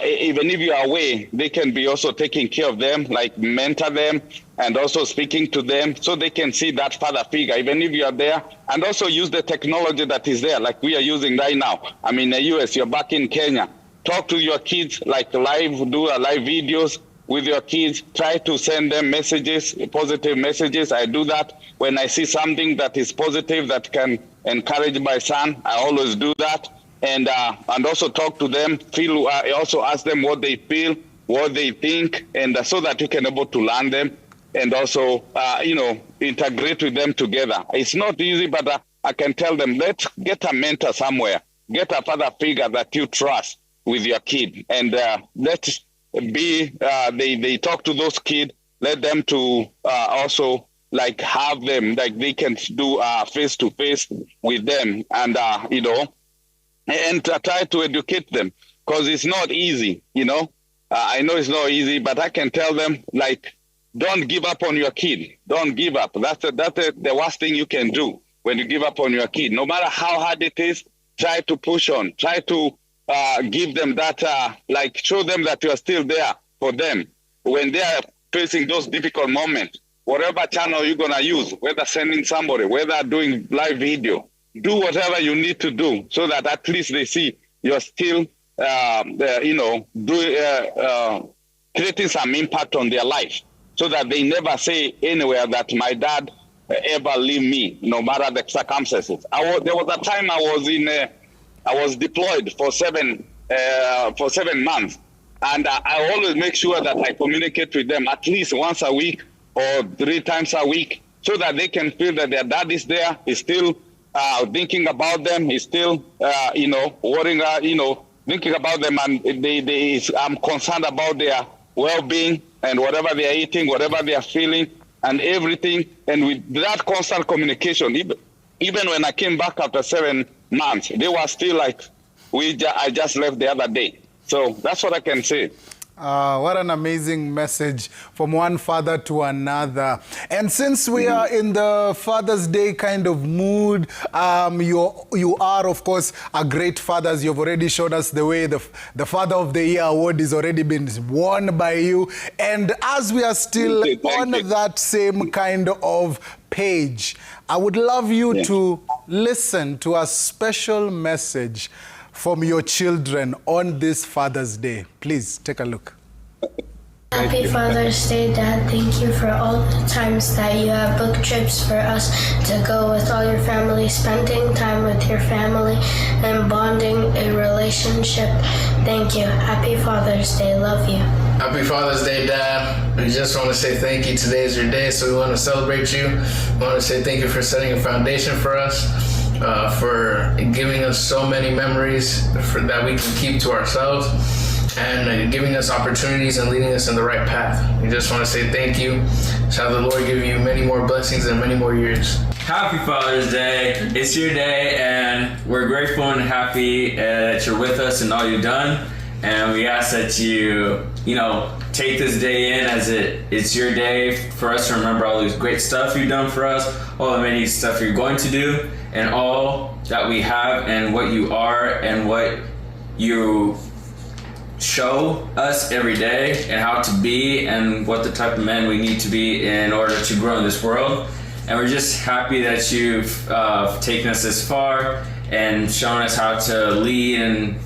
even if you are away, they can be also taking care of them, like mentor them and also speaking to them so they can see that father figure, even if you are there, and also use the technology that is there, like we are using right now. I mean, in the US, you're back in Kenya. Talk to your kids, like do live videos with your kids. Try to send them messages, positive messages. I do that when I see something that is positive that can encourage my son. I always do that. And also talk to them, also ask them what they feel, what they think, and so that you can able to learn them and also, integrate with them together. It's not easy, but I can tell them, let's get a mentor somewhere. Get a father figure that you trust with your kid. And let's be, they talk to those kids, let them to also like have them, like they can do face-to-face with them and, and try to educate them because it's not easy, I know it's not easy, but I can tell them, like, don't give up on your kid. Don't give up. That's the worst thing you can do when you give up on your kid. No matter how hard it is, try to push on. Try to give them that, show them that you are still there for them when they are facing those difficult moments. Whatever channel you're going to use, whether sending somebody, whether doing live video, do whatever you need to do so that at least they see you're still, creating some impact on their life so that they never say anywhere that my dad ever leave me, no matter the circumstances. There was a time I was deployed for 7 months, and I always make sure that I communicate with them at least once a week or 3 times a week so that they can feel that their dad is there, is still thinking about them, is still, worrying, thinking about them, and I'm concerned about their well-being and whatever they are eating, whatever they are feeling, and everything. And with that constant communication, even when I came back after 7 months, they were still like, I just left the other day. So that's what I can say. What an amazing message from one father to another. And since we are in the Father's Day kind of mood, you are, of course, a great father. As you've already showed us the way the Father of the Year award has already been won by you. And as we are still on that same kind of page, I would love you to listen to a special message from your children on this Father's Day. Please take a look. Happy Father's Day, Dad. Thank you for all the times that you have booked trips for us to go with all your family, spending time with your family, and bonding a relationship. Thank you. Happy Father's Day. Love you. Happy Father's Day, Dad. We just want to say thank you. Today is your day, so we want to celebrate you. We want to say thank you for setting a foundation for us, for giving us so many memories that we can keep to ourselves, and giving us opportunities and leading us in the right path. We just want to say thank you. So the Lord give you many more blessings and many more years. Happy Father's Day. It's your day, and we're grateful and happy that you're with us and all you've done. And we ask that you take this day in as it's your day for us to remember all this great stuff you've done for us, all the many stuff you're going to do, and all that we have and what you are and what you show us every day and how to be and what the type of men we need to be in order to grow in this world. And we're just happy that you've taken us this far and shown us how to lead and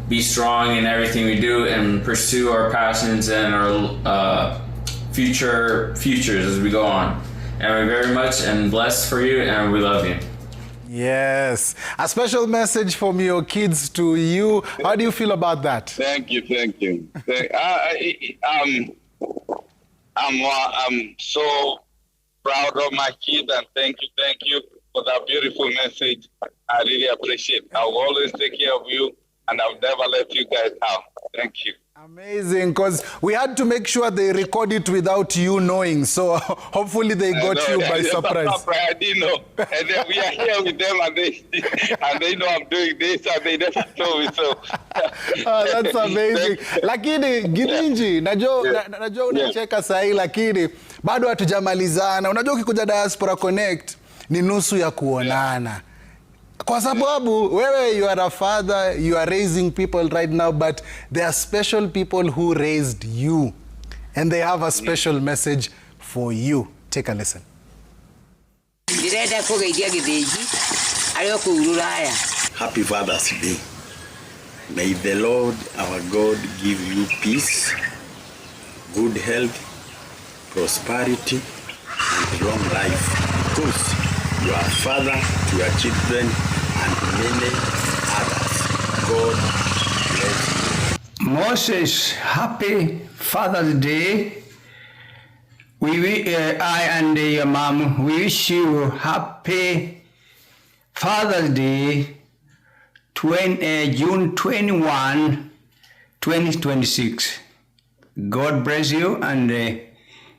be strong in everything we do and pursue our passions and our futures as we go on. And we're very much and blessed for you, and we love you. Yes. A special message from your kids to you. How do you feel about that? Thank you. I'm so proud of my kid, and thank you for that beautiful message. I really appreciate it. I'll always take care of you, and I'll never let you guys down. Thank you. Amazing, because we had to make sure they record it without you knowing. So hopefully they got you by surprise. I didn't know. And then we are here with them, and they know I'm doing this, and they never told me so. That's amazing. Lakini Gidinji, najua unacheka sahi, lakini bado hatujamalizana. Unajua ukikuja Diaspora Connect ni nusu ya kuonana. Kwa sababu wewe, you are a father, you are raising people right now, but there are special people who raised you, and they have a special message for you. Take a listen. Happy Father's Day. May the Lord our God give you peace, good health, prosperity, and long life. Because you are a father to your children and many others. God bless you. Moses, happy Father's Day. I and your mom, we wish you happy Father's Day, June 21, 2026. God bless you and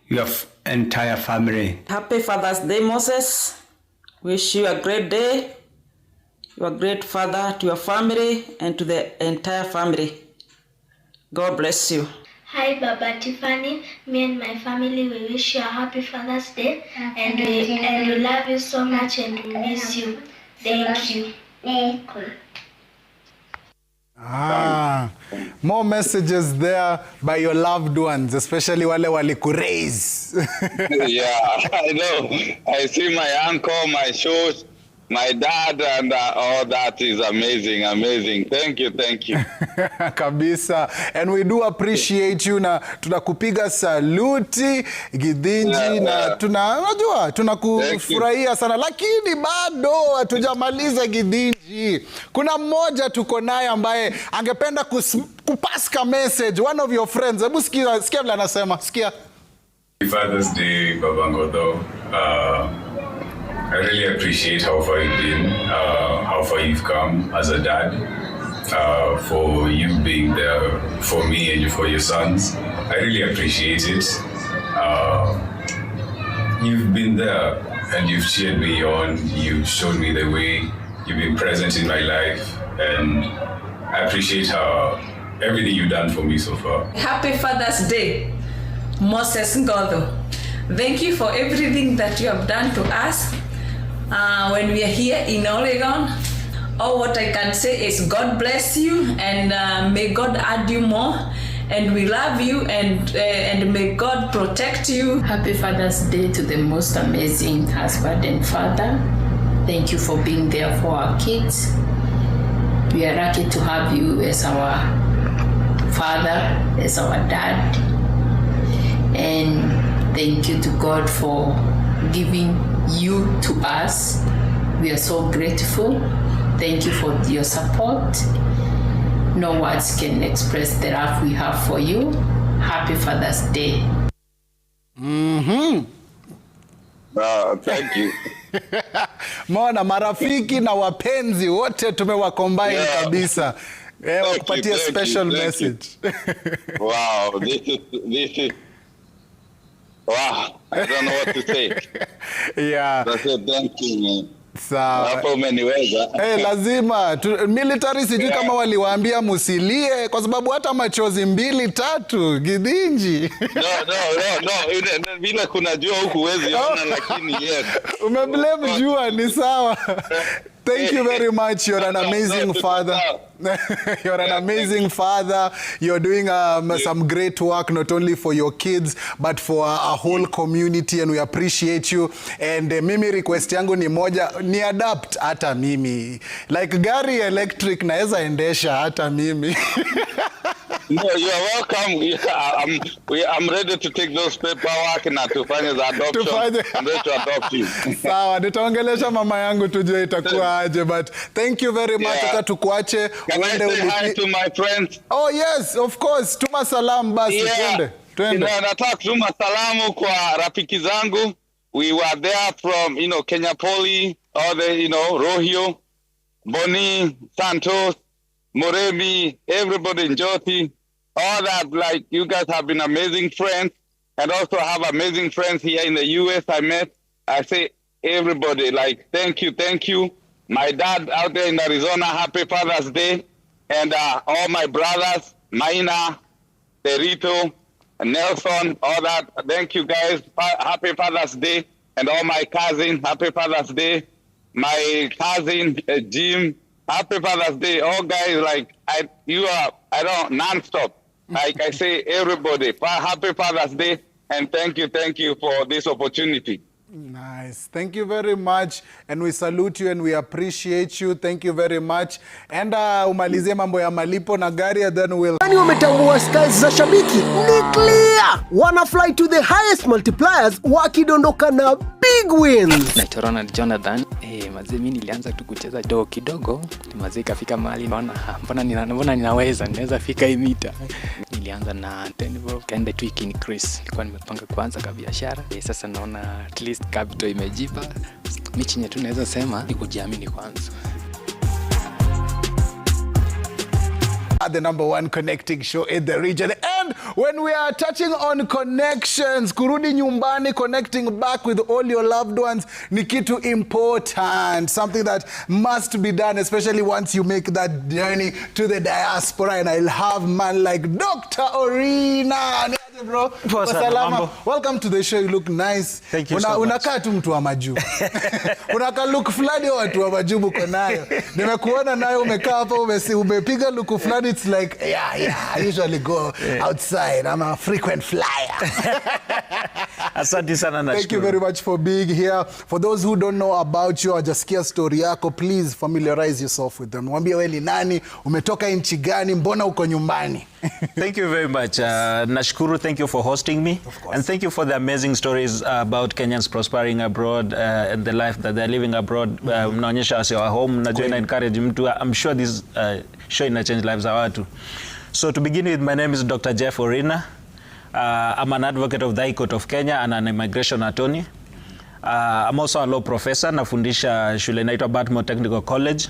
your entire family. Happy Father's Day, Moses. Wish you a great day. You are a great father to your family and to the entire family. God bless you. Hi, Baba Tiffany. Me and my family, we wish you a happy Father's Day, and we love you so much and we miss you. Thank you. More messages there by your loved ones, especially wale walikurais. Yeah, I know. I see my uncle, my shoes, my dad, and all that is amazing. Thank you. Kabisa. And we do appreciate you, na tunakupiga saluti Gidinji, na tunakufurahia sana, lakini bado hatujamaliza Gidinji. Kuna mmoja tuko naye ambaye angependa kupaska message, one of your friends. Hebu sikia vile anasema, sikia. Father's Day, Babangodo. I really appreciate how far you've been, how far you've come as a dad, for you being there for me and for your sons. I really appreciate it. You've been there and you've cheered me on, you've shown me the way, you've been present in my life, and I appreciate everything you've done for me so far. Happy Father's Day, Moses Ngodo. Thank you for everything that you have done to us. When we are here in Oregon, all what I can say is God bless you, and may God add you more, and we love you, and may God protect you. Happy Father's Day to the most amazing husband and father. Thank you for being there for our kids. We are lucky to have you as our father, as our dad. And thank you to God for giving you to us. We are so grateful. Thank you for your support. No words can express the love we have for you. Happy Father's Day. Thank you. Mona, marafiki na wapenzi wote tumewacombine kabisa. Wakupatia special message. Wow, this is wow. I don't know what to say. Yeah. That's it. Thank you, man. Sawa. Hapo umeniweza. Lazima military sijui kama waliwaambia musilie kwa sababu hata machozi 2-3 gidinji. No. Vile kuna jua huku huwezi ona lakini yes. Umeblame jua ni sawa. Thank you very much. You're an amazing father. You're an amazing father. You're doing some great work, not only for your kids, but for a whole community, and we appreciate you. And mimi request yangu ni moja, ni adapt hata mimi. Like gari electric naeza endesha hata mimi. No, you are welcome. I'm ready to take those paperwork na tufanye za adoption. I'm ready to adopt you. Sawa, nitaongelesha mama yangu tujue itakuwa aje, but thank you very much. Hata tukuache. Can I say hi to my friends? Oh yes, of course. Tuma salam basi, twende. Nataka kutuma salamu kwa rafiki zangu. We were there from, Kenya Poly, all the, Rohio, Boni, Santos, Moremi, everybody in Joti, all that, like, you guys have been amazing friends, and also have amazing friends here in the US I met. I say, everybody, like, thank you. My dad out there in Arizona, happy Father's Day. And all my brothers, Maina, Terito, Nelson, all that, thank you guys, happy Father's Day. And all my cousins, happy Father's Day. My cousin, Jim, happy Father's Day. All guys, like, non-stop. Like I say, everybody, happy Father's Day, and thank you for this opportunity. Nice. Thank you very much, and we salute you and we appreciate you. Thank you very much. And umalizie mambo ya malipo na gari, and then we'll... Nani wametambua skies za shabiki? Ni clear! Wana fly to the highest multipliers wakidondoka na big wins. Naitwa Ronald Jonathan. Mazee mimi nilianza tu kucheza kidogo. Mazee kafika mahali naona mbona ninaweza fika hii mita. Nilianza na 10 bob, kaenda tu increase. Nilikuwa nimepanga kuanza kwa biashara. Sasa naona at least capital imejipa. Mimi chenye tu naweza sema ni kujiamini kwanza. The #1 connecting show in the region. And when we are touching on connections, kurudi nyumbani, connecting back with all your loved ones, ni kitu important, something that must be done, especially once you make that journey to the diaspora. And I'll have man like Dr. Orina. Bro, salama. Welcome to the show. You look nice. Thank you so much. Unakaa tu mtu wa majuu. Unaka look fulani watu wa majuu uko nayo. Nimekuona nayo umekaa hapa umepiga look fulani. It's like, I usually go outside. I'm a frequent flyer. Asante sana na Thank you very much for being here. For those who don't know about you, hajasikia story yako, please familiarize yourself with them. Mwambie wewe ni nani, umetoka nchi gani, mbona uko nyumbani? Thank you very much. Nashukuru, thank you for hosting me. And thank you for the amazing stories about Kenyans prospering abroad and the life that they're living abroad. Mnaonyesha wase wa home, mnajua ina encourage mtu. I'm sure this show ina change lives za watu. So to begin with, my name is Dr. Jeff Orina. I'm an advocate of the High Court of Kenya and an immigration attorney. I'm also a law professor. Nafundisha shule inaitwa Batmore Technical College.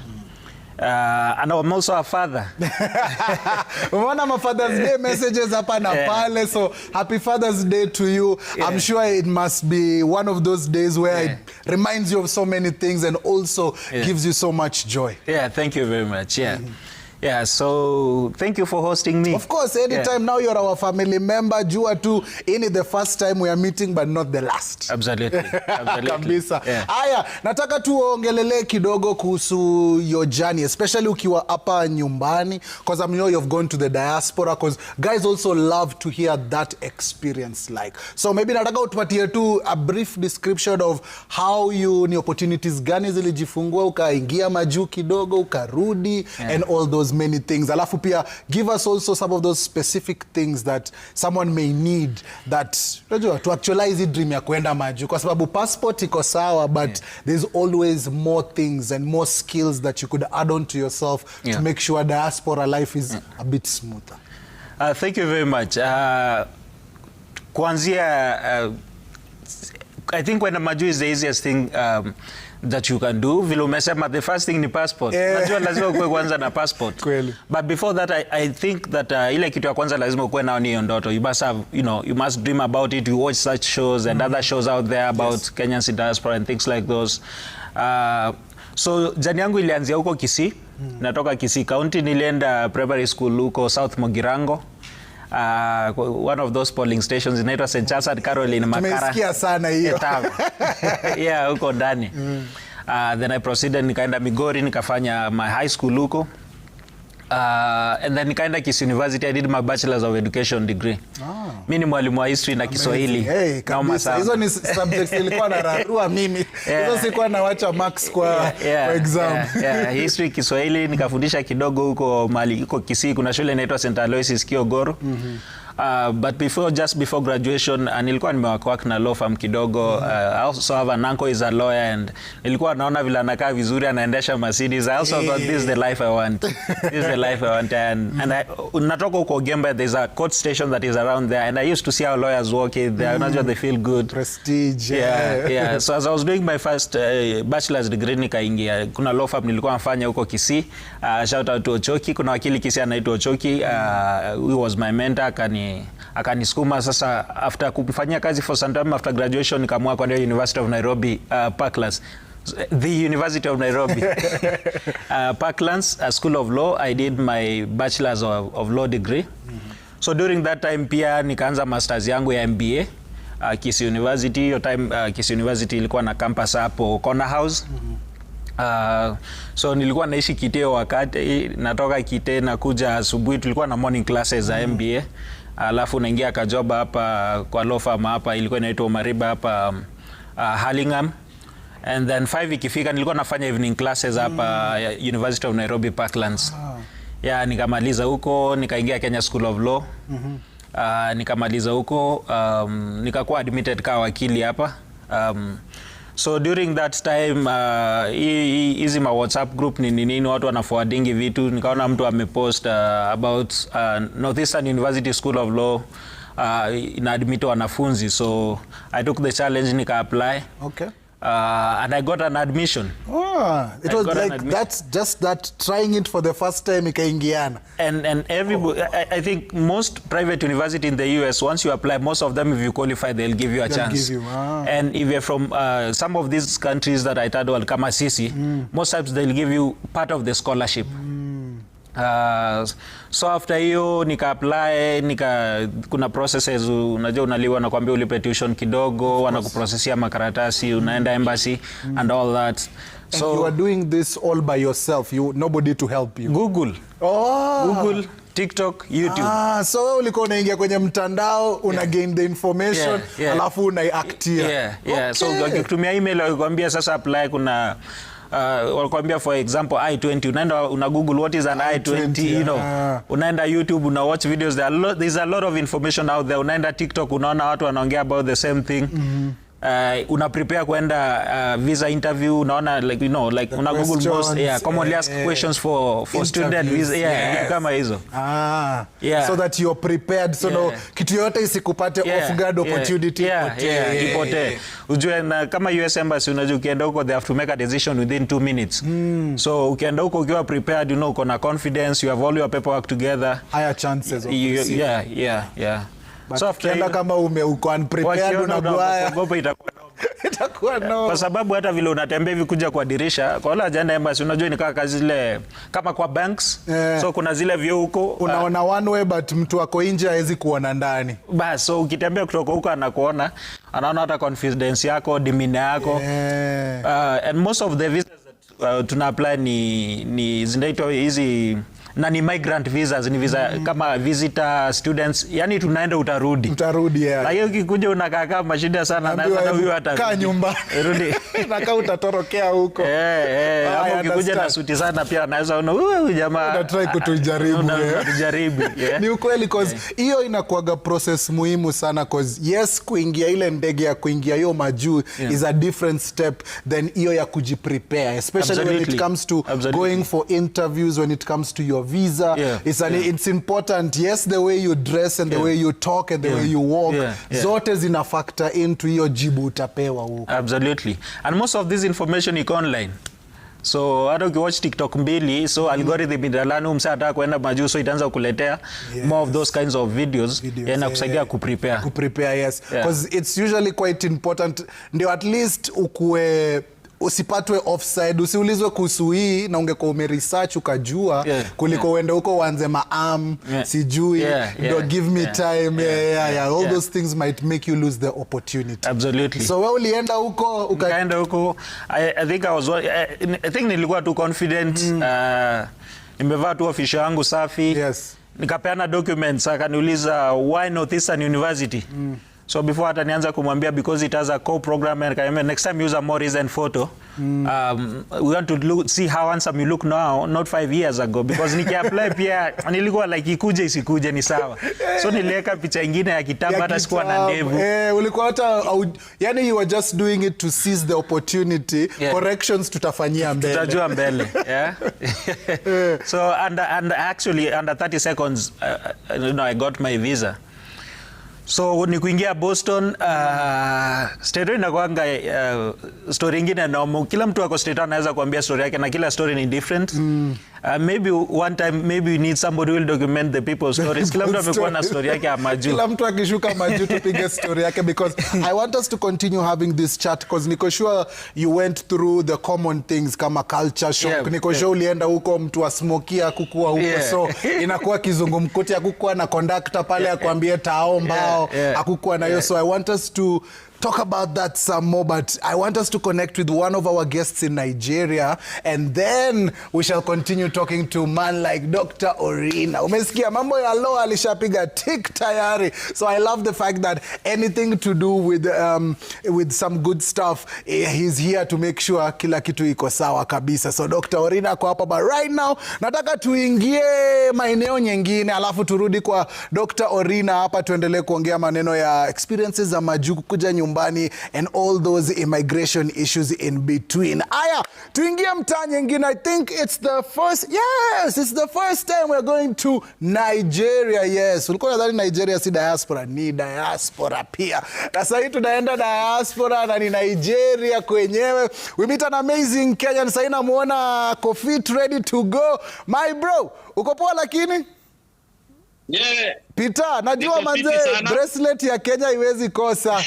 And I'm also a father. Umeona ma Father's Day messages hapa na pale, so happy Father's Day to you. I'm sure it must be one of those days where it reminds you of so many things and also gives you so much joy. Yeah, thank you very much. Yeah, so thank you for hosting me. Of course, anytime now you're our family member. Jua tu, ini the first time we are meeting, but not the last. Absolutely. Kabisa. Aya, nataka tuongelele kidogo kuhusu your journey, especially ukiwa hapa nyumbani, because I know you've gone to the diaspora, because guys also love to hear that experience like. So maybe nataka utupatie tu a brief description of how you, ni opportunities gani zilijifungua, ukaingia majuu kidogo, ukarudi, and all those those many things. Alafu pia give us also some of those specific things that someone may need that to actualize the dream ya kwenda maju, kwa sababu passport iko sawa, but there's always more things and more skills that you could add on to yourself to make sure diaspora life is a bit smoother. Thank you very much. Kuanzia, I think when maju is the easiest thing that you can do. Vile umesema, the first thing ni passport. Najua lazima ukue kwanza na passport. But before that, I think that ile kitu ya kwanza lazima ukue nao ni hiyo ndoto. You must have, you must dream about it. You watch such shows and other shows out there about Kenyans in diaspora and things like those. So jani yangu ilianzia huko Kisii. Natoka Kisii County, nilienda primary school huko South Mogirango. One of those polling stations inaitwa St. Charles and Caroline Makara. Tumesikia sana hiyo. Yeah, huko ndani. Then I proceeded nikaenda Migori nikafanya my high school huko. And then nikaenda Kisii University. I did my bachelor's of education degree. Mimi ni mwalimu wa history na Kiswahili. Hizo ni subjects nilikuwa nararua mimi. Hizo sikuwa nawacha marks kwa exam. History, Kiswahili nikafundisha kidogo huko mali huko Kisii. Kuna shule inaitwa St. Aloysius Kiogoro. But just before graduation, nilikuwa nimewak na law firm kidogo. I also have an uncle is a lawyer, and nilikuwa naona vile anakaa vizuri, anaendesha Mercedes. I also thought this is the life I want. This is the life I want. And natoka huko Gembe, there's a court station that is around there, and I used to see how lawyers work. They feel good. Prestige. Yeah. So as I was doing my first bachelor's degree, nikaingia kuna law firm nilikuwa nafanya huko Kisii. Shout out to Ochoki. Kuna wakili Kisii anaitwa Ochoki. He was my mentor. Akanisukuma sasa, after kumfanyia kazi for some time after graduation, nikamua kwenda University of Nairobi, Parklands. The University of Nairobi. Parklands, School of Law. I did my bachelor's of law degree. So during that time pia nikaanza masters yangu ya MBA Kisii University. Hiyo time Kisii University ilikuwa na campus hapo Corner House. So nilikuwa naishi Kitee wakati natoka Kitee na kuja asubuhi, tulikuwa na morning classes za MBA. Alafu naingia kajoba hapa kwa law firm hapa ilikuwa inaitwa Mariba hapa Hurlingham. And then 5 ikifika nilikuwa nafanya evening classes hapa University of Nairobi Parklands. Nikamaliza huko, nikaingia Kenya School of Law. Nikamaliza huko, nikakuwa admitted kama wakili hapa. So during that time hizi ma WhatsApp group nini watu wanaforwardingi vitu, nikaona mtu amepost about Northeastern University School of Law ina admit wanafunzi. So I took the challenge, nika apply. And I got an admission. It was like that's just that trying it for the first time ikaingiana. And everybody, I think most private university in the US, once you apply, most of them, if you qualify, they'll give you a chance. And if you're from some of these countries that I told you, kama sisi, most times they'll give you part of the scholarship. So after hiyo nika apply, kuna processes, unajua unaliwa na kuambia ulipe tuition kidogo, wanakuprocessia makaratasi, unaenda embassy and all that. So you are doing this all by yourself, nobody to help you? Google. Google, TikTok, YouTube. So wewe ulikuwa unaingia kwenye mtandao, una gain the information, alafu unaiactia. So ukitumia email wakikwambia sasa apply, kuna wanakuambia for example I-20, unaenda una Google what is an I-20, unaenda YouTube una watch videos, there's a lot of information out there. Unaenda TikTok unaona watu wanaongea about the same thing. Una prepare kwenda visa interview, unaona like una Google boss commonly asked questions for student visa kama hizo. So that you're prepared, so no kitu yote isikupate off guard opportunity ipotee. Ujue na kama US embassy unajua ukienda huko they have to make a decision within 2 minutes. So ukienda huko ukiwa prepared, uko na confidence, you have all your paperwork together, higher chances of So after kama uko unprepared unagwaya itakuwa no. Kwa sababu hata vile unatembea hivi kuja kwa dirisha, kwa wale agenda embassy unajua ni kazi zile kama kwa banks. So kuna zile vyo huko unaona one way, but mtu wako nje hawezi kuona ndani. So ukitembea kutoka huko anakuona, anaona hata confidence yako, demeanor yako. And most of the visas that tuna apply ni zinaitwa hizi na ni migrant visas, ni visa kama visitor students, yani tunaenda utarudi yeah. Na hiyo ukikuja unakaa mashida sana na huyu hata kaa nyumba rudi na kaa utatorokea huko hapo. Ukikuja na suti sana pia anaweza ona huyu jamaa una try kutujaribu yeah. Ni ukweli cause hiyo inakuaga process muhimu sana cause yes, kuingia ile ndege ya kuingia hiyo majuu is a different step than hiyo ya kujiprepare, especially when it comes to going for interviews, when it comes to your visa. It's important, yes, the way you dress and the way you talk and the way you walk, zote zina factor into hiyo jibu utapewa huko. Absolutely. And most of this information iko online. So hata ukiwatch TikTok mbili, so algorithm idalani msata kwenda majuu, so itaanza kuletea more of those kinds of videos na kusaidia kuprepare yes, because it's usually quite important ndio at least ukue usipatwe offside, usiulizwe kuhusu hii na ungekuwa umeresearch ukajua kuliko uende huko uanze sijui don't give me time all those things might make you lose the opportunity. Absolutely. So wewe ulienda huko ukaenda huko, I think nilikuwa too confident, nimevaa tu official yangu safi, nikapeana documents, akaniuliza why Northeastern University. So before hata nianza kumwambia, because it has a co-program, and next time use a more recent photo. We want to see how handsome you look now, not 5 years ago, because niki-apply pia nilikuwa like ikuje isikuje ni sawa. So niliweka picha nyingine ya kitambo, hata sikuwa na ndevu. Ulikuwa hata yani you were just doing it to seize the opportunity. Corrections tutafanyia mbele. Tutajua mbele. So and actually under 30 seconds I got my visa. So ni kuingia Boston, state inakuanga story nyingine normal. Kila mtu ako state anaweza kuambia story yake na kila story ni different. Maybe one time maybe you need somebody who will document the people's stories. Kila mtu amekuwa na story yake ya majuu. Kila mtu akishuka majuu tupige story yake, because I want us to continue having this chat because niko sure you went through the common things kama culture shock. Niko sure ulienda huko mtu asmokia kukua huko, so inakuwa kizungumkuti akukua na conductor pale akwambie tao mbao akukua na hiyo. So I want us to talk about that some more, but I want us to connect with one of our guests in Nigeria, and then we shall continue talking to man like Dr. Orina. Umesikia mambo ya law alishapiga tik tayari. So I love the fact that anything to do with some good stuff, he's here to make sure kila kitu iko sawa kabisa. So Dr. Orina kwa hapa, but right now nataka tuingie maeneo nyingine alafu turudi kwa Dr. Orina hapa tuendelee kuongea maneno ya experiences za majuu kuja nyumbani and all those immigration issues in between. Aya, tuingie mtaa nyingine. I think it's the first time we're going to Nigeria. Yes, ulikuwa nadhani Nigeria si diaspora, ni diaspora pia. Na sasa hivi tunaenda diaspora na ni Nigeria kwenyewe. We meet an amazing Kenyan. Sasa namuona Kofit ready to go. My bro, uko poa lakini? Yeah. Peter, najua manze bracelet ya Kenya haiwezi kosa.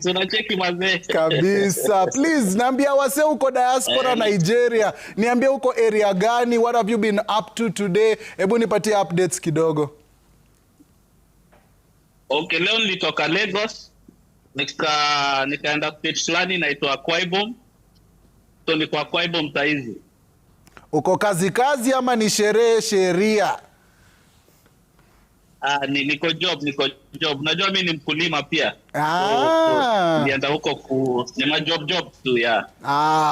Tunacheki manze. Kabisa. Please, niambia wase uko diaspora Nigeria. Niambia uko area gani? What have you been up to today? Hebu nipatie updates kidogo. Okay, leo nilitoka Lagos. Nikaenda state fulani inaitwa Akwa Ibom. So niko Akwa Ibom saizi. Uko kazi ama ni sheria? Niko job. Najua mimi ni mkulima pia. Nienda huko kusema job tu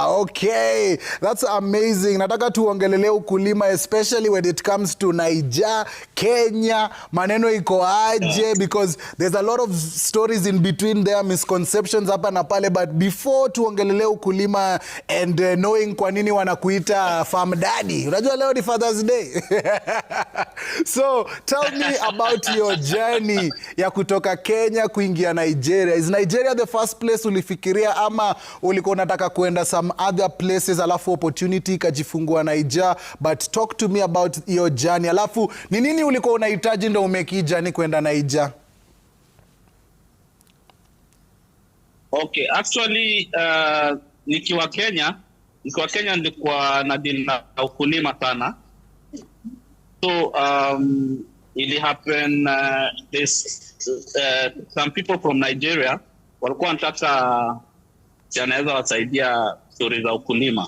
okay. That's amazing. Nataka tuongelele ukulima, especially when it comes to Nigeria, Kenya. Maneno iko aje? Because there's a lot of stories in between there, misconceptions hapa na pale. But before tuongelele ukulima and knowing kwa nini wanakuita farm daddy. Unajua leo ni Father's Day. So tell me about your journey ya kutoka Kenya kuingia Nigeria. Is Nigeria the first place ulifikiria ama ulikuwa unataka kuenda some other places alafu opportunity ikajifungua Nigeria? But talk to me about your journey. Alafu ni nini ulikuwa unahitaji ndio umeki journey kwenda Nigeria? Okay, actually nikiwa Kenya nilikuwa na deal na ukulima sana. So it happened some people from Nigeria walikuwa wanataka yanaweza wasaidia stories za ukulima.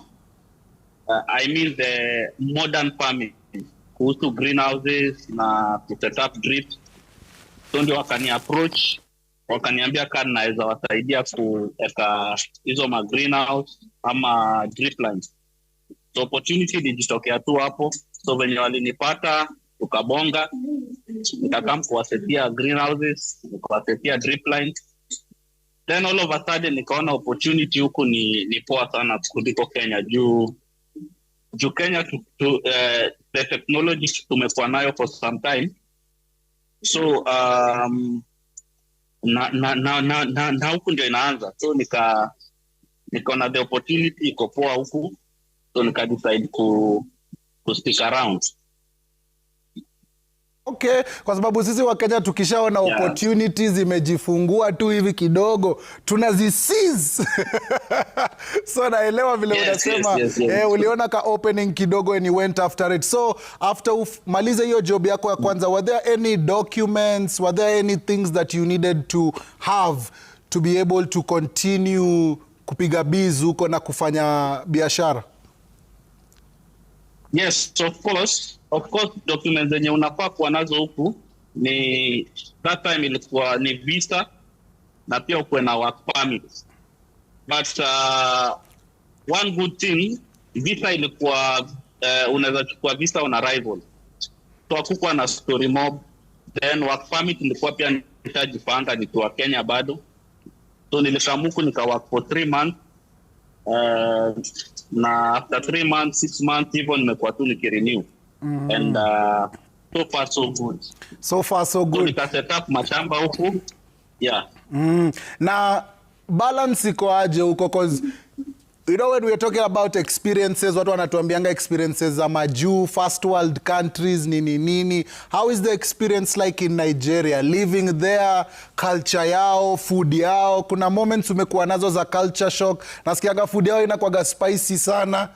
I mean the modern farming, kuhusu greenhouses na to set up drips. So ndio wakani approach, wakaniambia kama naweza wasaidia kuweka hizo ma greenhouse ama drip lines. So opportunity ilijitokea tu hapo. So venye walinipata tukabonga, nikakam kuwasetia greenhouses, kuwasetia drip lines. Then all of a sudden nikaona opportunity huku ni poa sana kuliko Kenya juu Kenya the technology tumekuwa nayo for some time. So na huku ndio inaanza. So nikaona the opportunity iko poa huku. So nika decide to stick around. Okay, kwa sababu sisi wa Kenya tukishaona opportunities zimejifungua tu hivi kidogo tunaziseize. So naelewa vile unasema uliona ka opening kidogo and you went after it. So after maliza hiyo job yako ya kwanza, were there any documents, were there any things that you needed to have to be able to continue kupiga biz huko na kufanya biashara? Yes, of course documents zenye unafaa kuwa nazo huku ni that time ilikuwa ni visa na pia ukuwe na work permit. But one good thing, visa ilikuwa unaweza chukua visa on arrival. So hakukuwa na story mob. Then work permit ilikuwa pia nitajipanga nikiwa Kenya bado. So nilikamuku nika work for 3 months. Na after 3 months, 6 months, even nimekuwa tu nikirenew. And so far so good. So far so good. So nika set up mashamba huku. Yeah. Na balance iko aje huko? Cause you know when we are talking about experiences, watu wanatuambianga experiences za majuu, first world countries, nini. How is the experience like in Nigeria? Living there, culture yao, food yao. Kuna moments umekuwa nazo za culture shock. Nasikiaga food yao inakuwaga spicy sana.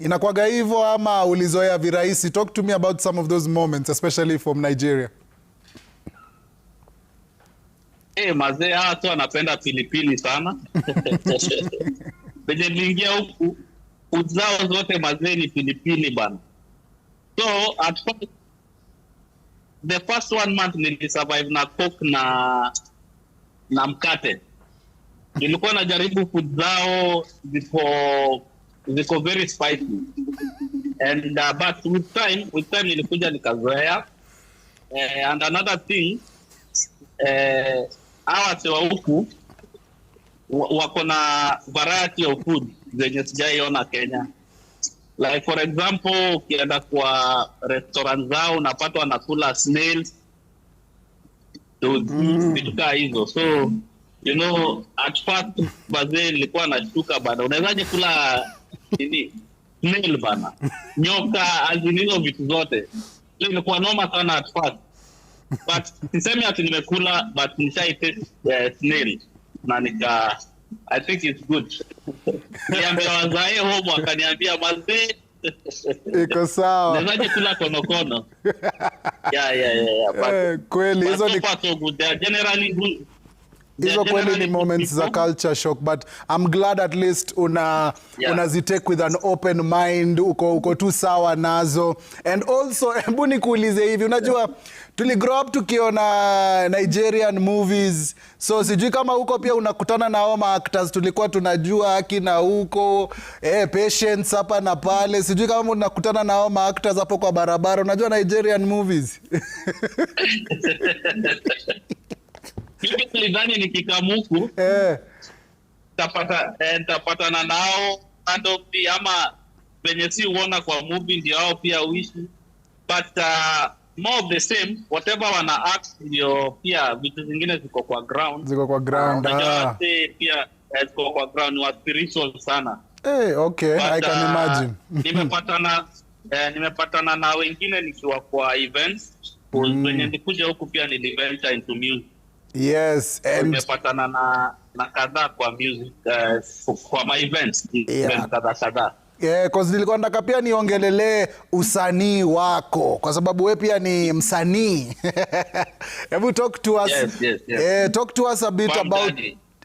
Inakuwaga hivyo ama ulizoea virahisi? Talk to me about some of those moments, especially from Nigeria. Mazee watu wanapenda pilipili sana. Benye niingia huku uzao zote mazee ni pilipili bana. So at first, the first 1 month nilisurvive na coke na mkate. Nilikuwa najaribu food zao ziko very spicy. And but with time nilikuja nikazoea. And another thing, hawa sewa huku wako na variety of food zenye sijaiona Kenya. Like for example, ukienda kwa restaurant zao unapata wanakula snails, vitu kaa hizo. So you know, at first bazee nilikuwa nashtuka bana, unawezaje kula snail bana, nyoka, azinizo vitu zote. Ilikuwa noma sana at first. But sisemi ati nimekula, but nishai taste snail na I think it's good. Niambia wazae homo akaniambia mazee iko sawa. Nazaje kula konokono. Yeah. Kweli hizo ni so good. They are generally good. Hizo kweli ni moments za culture shock, but I'm glad at least unazitake with an open mind, uko tu sawa nazo. And also, hebu nikuulize hivi, unajua tuli grow up tukiona Nigerian movies, so sijui kama huko pia unakutana na hao actors tulikuwa tunajua akina huko, patience hapa na pale, sijui kama unakutana na hao actors hapo kwa barabara, unajua Nigerian movies. Mimi nilidhani nikikamuku tapatana nao randomly ama venye si uona kwa movie ndio hao pia uishi, but more of the same, whatever wana act ndio pia vitu zingine ziko kwa ground. Unajua pia ziko kwa ground, wa spiritual sana. Okay, but, I can imagine. Nimepatana na wengine nikiwa kwa events. Wenye nikuja huku pia niliventure into music. Yes, and nimepatana na kadhaa kwa music kwa my events. Kadhaa. Cause nilikuwa nataka pia niongelele usanii wako kwa sababu wewe pia ni msanii. Hebu talk to us. Yes. Talk to us a bit about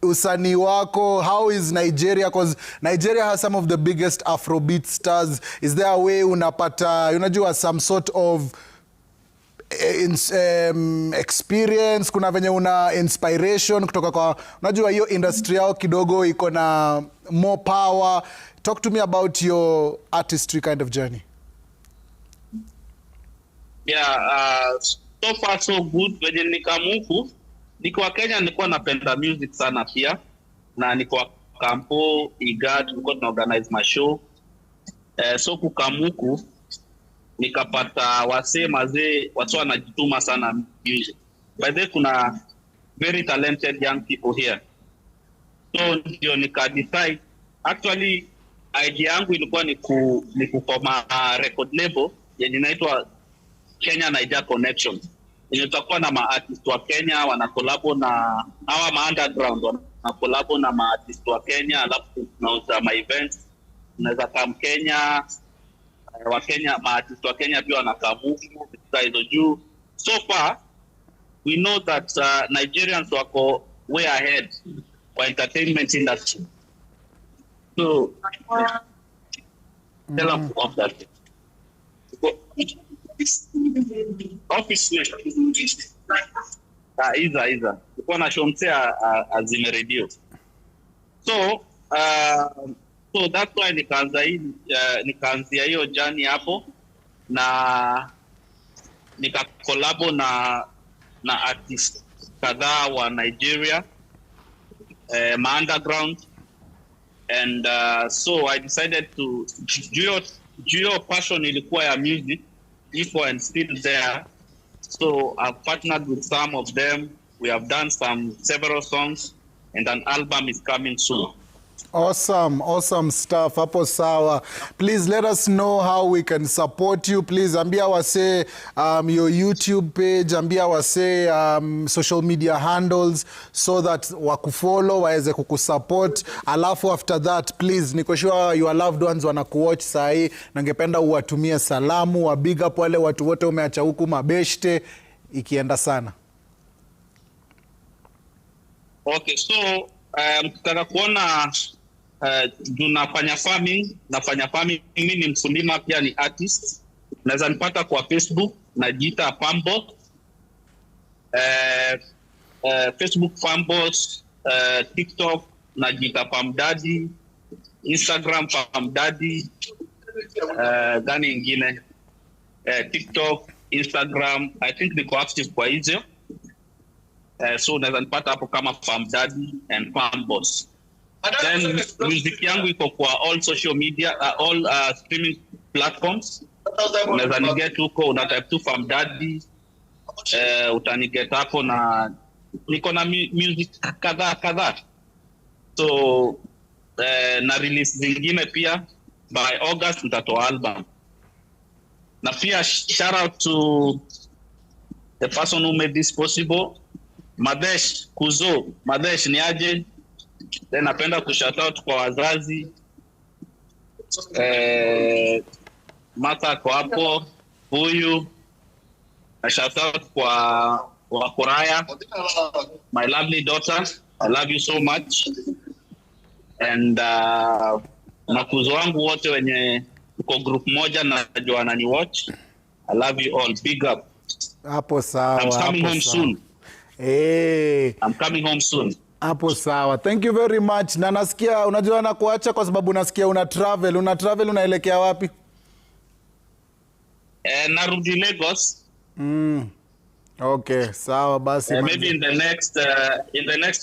usanii wako, how is Nigeria? Because Nigeria has some of the biggest Afrobeat stars. Is there a way unapata, unajua, some sort of experience, kuna venye una inspiration kutoka kwa, unajua hiyo industry yao kidogo iko na more power. Talk to me about your artistry kind of journey. Yeah, so far so good. Venye nikamuku, niko Kenya, nilikuwa napenda music sana pia, na niko kampo IGAD, nilikuwa tunaorganize mashow. So kukamuku nikapata wasee mazee watu wanajituma sana music. By the way, kuna very talented young people here. So ndio nika decide, actually idea yangu ilikuwa ni kukoma record label yenye inaitwa Kenya Niger Connection. Yenye tutakuwa na maartist wa Kenya wana collab na hawa ma underground, wana collab na maartist wa Kenya, alafu tunauza ma events. Unaweza kama Kenya wa Kenya, maartist wa Kenya pia wanakamuku hizo juu. So far we know that Nigerians wako way ahead for entertainment industry. So tell them of that. Office iza uko na shomtea azime radio. So that's why nikaanzia hiyo journey hapo, na nikakolabo na artist kadhaa wa Nigeria, ma underground, and so I decided to Geo passion ilikuwa ya music iko and still there, so I've partnered with some of them. We have done several songs, and an album is coming soon. Awesome stuff. Hapo sawa. Please let us know how we can support you. Please ambia wase your YouTube page, ambia wase social media handles, so that wakufollow, waeze kukusupport. Alafu after that, please, niko sure your loved ones wanakuwatch sahi, na ngependa uwatumie salamu, wa big up wale watu wote umeacha huku mabeshte, ikienda sana. Okay, so mkitaka kuona nafanya farming, mimi ni mkulima pia ni artist. Naweza nipata kwa Facebook, najiita Pambo. Facebook Pambos, TikTok najiita Pamdadi, Instagram Pamdadi, gani ingine, TikTok, Instagram, I think niko active kwa hizo. So naweza nipata hapo kama Pamdadi and Pambos. Then music yangu iko kwa all social media, all streaming platforms. Unaweza niget huko, unatype tu Pamdadi, utaniget hapo, na niko na music kadhaa. So na release zingine pia, by August nitatoa album. Na pia shout out to the person who made this possible, Madesh Kuzo. Madesh ni aje? Then napenda kushout out kwa wazazi, Mata kwa hapo, huyu, na shout out kwa Wakoraya, my lovely daughter, I love you so much. And makuzo wangu wote wenye uko group moja na najua nani watch, I love you all, big up. Hapo sawa. I'm coming home soon. I'm coming home soon. Hapo sawa. Thank you very much. Na nasikia unajua na kuacha kwa sababu nasikia una travel unaelekea wapi? Narudi Lagos. Okay, sawa basi. Maybe in the next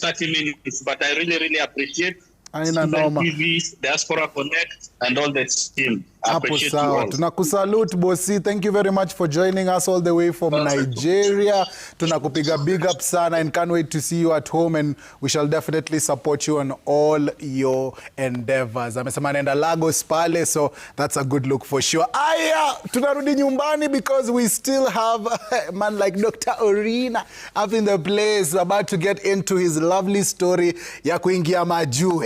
30 minutes, but I really appreciate TV, Diaspora Connect, and all the team. Hapo sawa. Tunakusalute bosi. Thank you very much for joining us all the way from Nigeria. Tunakupiga big up sana, and can't wait to see you at home, and we shall definitely support you on all your endeavors. Amesema naenda Lagos pale, so that's a good look for sure. Aya, tunarudi nyumbani because we still have a man like Dr. Orina up in the place, about to get into his lovely story ya kuingia majuu.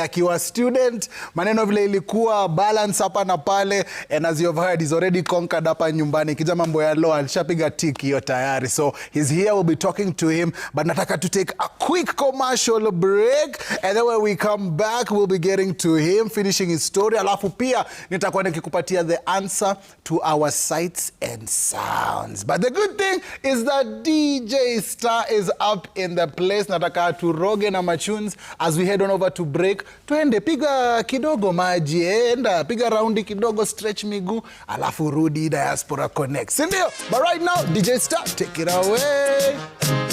Akiwa student, maneno vile ilikuwa balance hapa na na pale, and as you've heard, he's already conquered hapa nyumbani. Kija mambo ya law, alishapiga tiki hiyo tayari. So he's here, we'll be talking to him, but nataka to take a quick commercial break, and then when we come back, we'll be getting to him, finishing his story. Alafu pia, nitakuwa nikikupatia the answer to our sights and sounds. But the good thing is that DJ Star is up in the place. Nataka turoge na machuns as we head on over to break. Tuende, piga kidogo maji, enda, piga raundi kidogo, stretch miguu, alafu rudi Diaspora Connect. Sindio? But right now, DJ Star, take it away.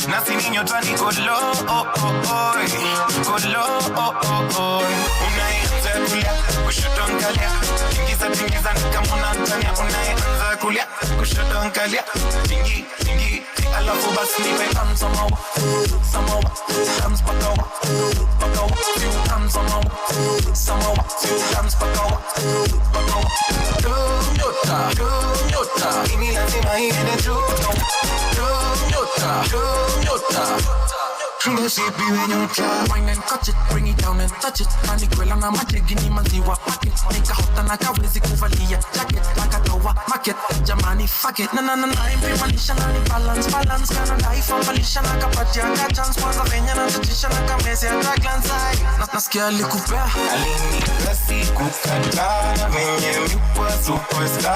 Nasi niño twani kodlo, oh oh oh, kodlo, oh oh oh. Unaanza kulia, kushoto angalia, tingiza nikamuna Tanzania. Unaanza kulia, kushoto angalia, tingi, alafu basi nipe somehow, hands pakawa, few hands somehow, few hands pakawa. Nyota, ini lazima iende juu. Nyota. Ship you in your trap. Wine and catch it, bring it down and touch it. Panikwela na majigini maziwa packet. Nika hota na kawezi kuvalia jacket. Laka towa market, jamani fuck it. Na impremanisha na ni balance. Kana life ambalisha na kapatia ka chance. Kwanza venya na tatisha na kamezi ya glance eye. Nasikia alikupea. Alinipea siku kadhaa. Venye mipwa superstar.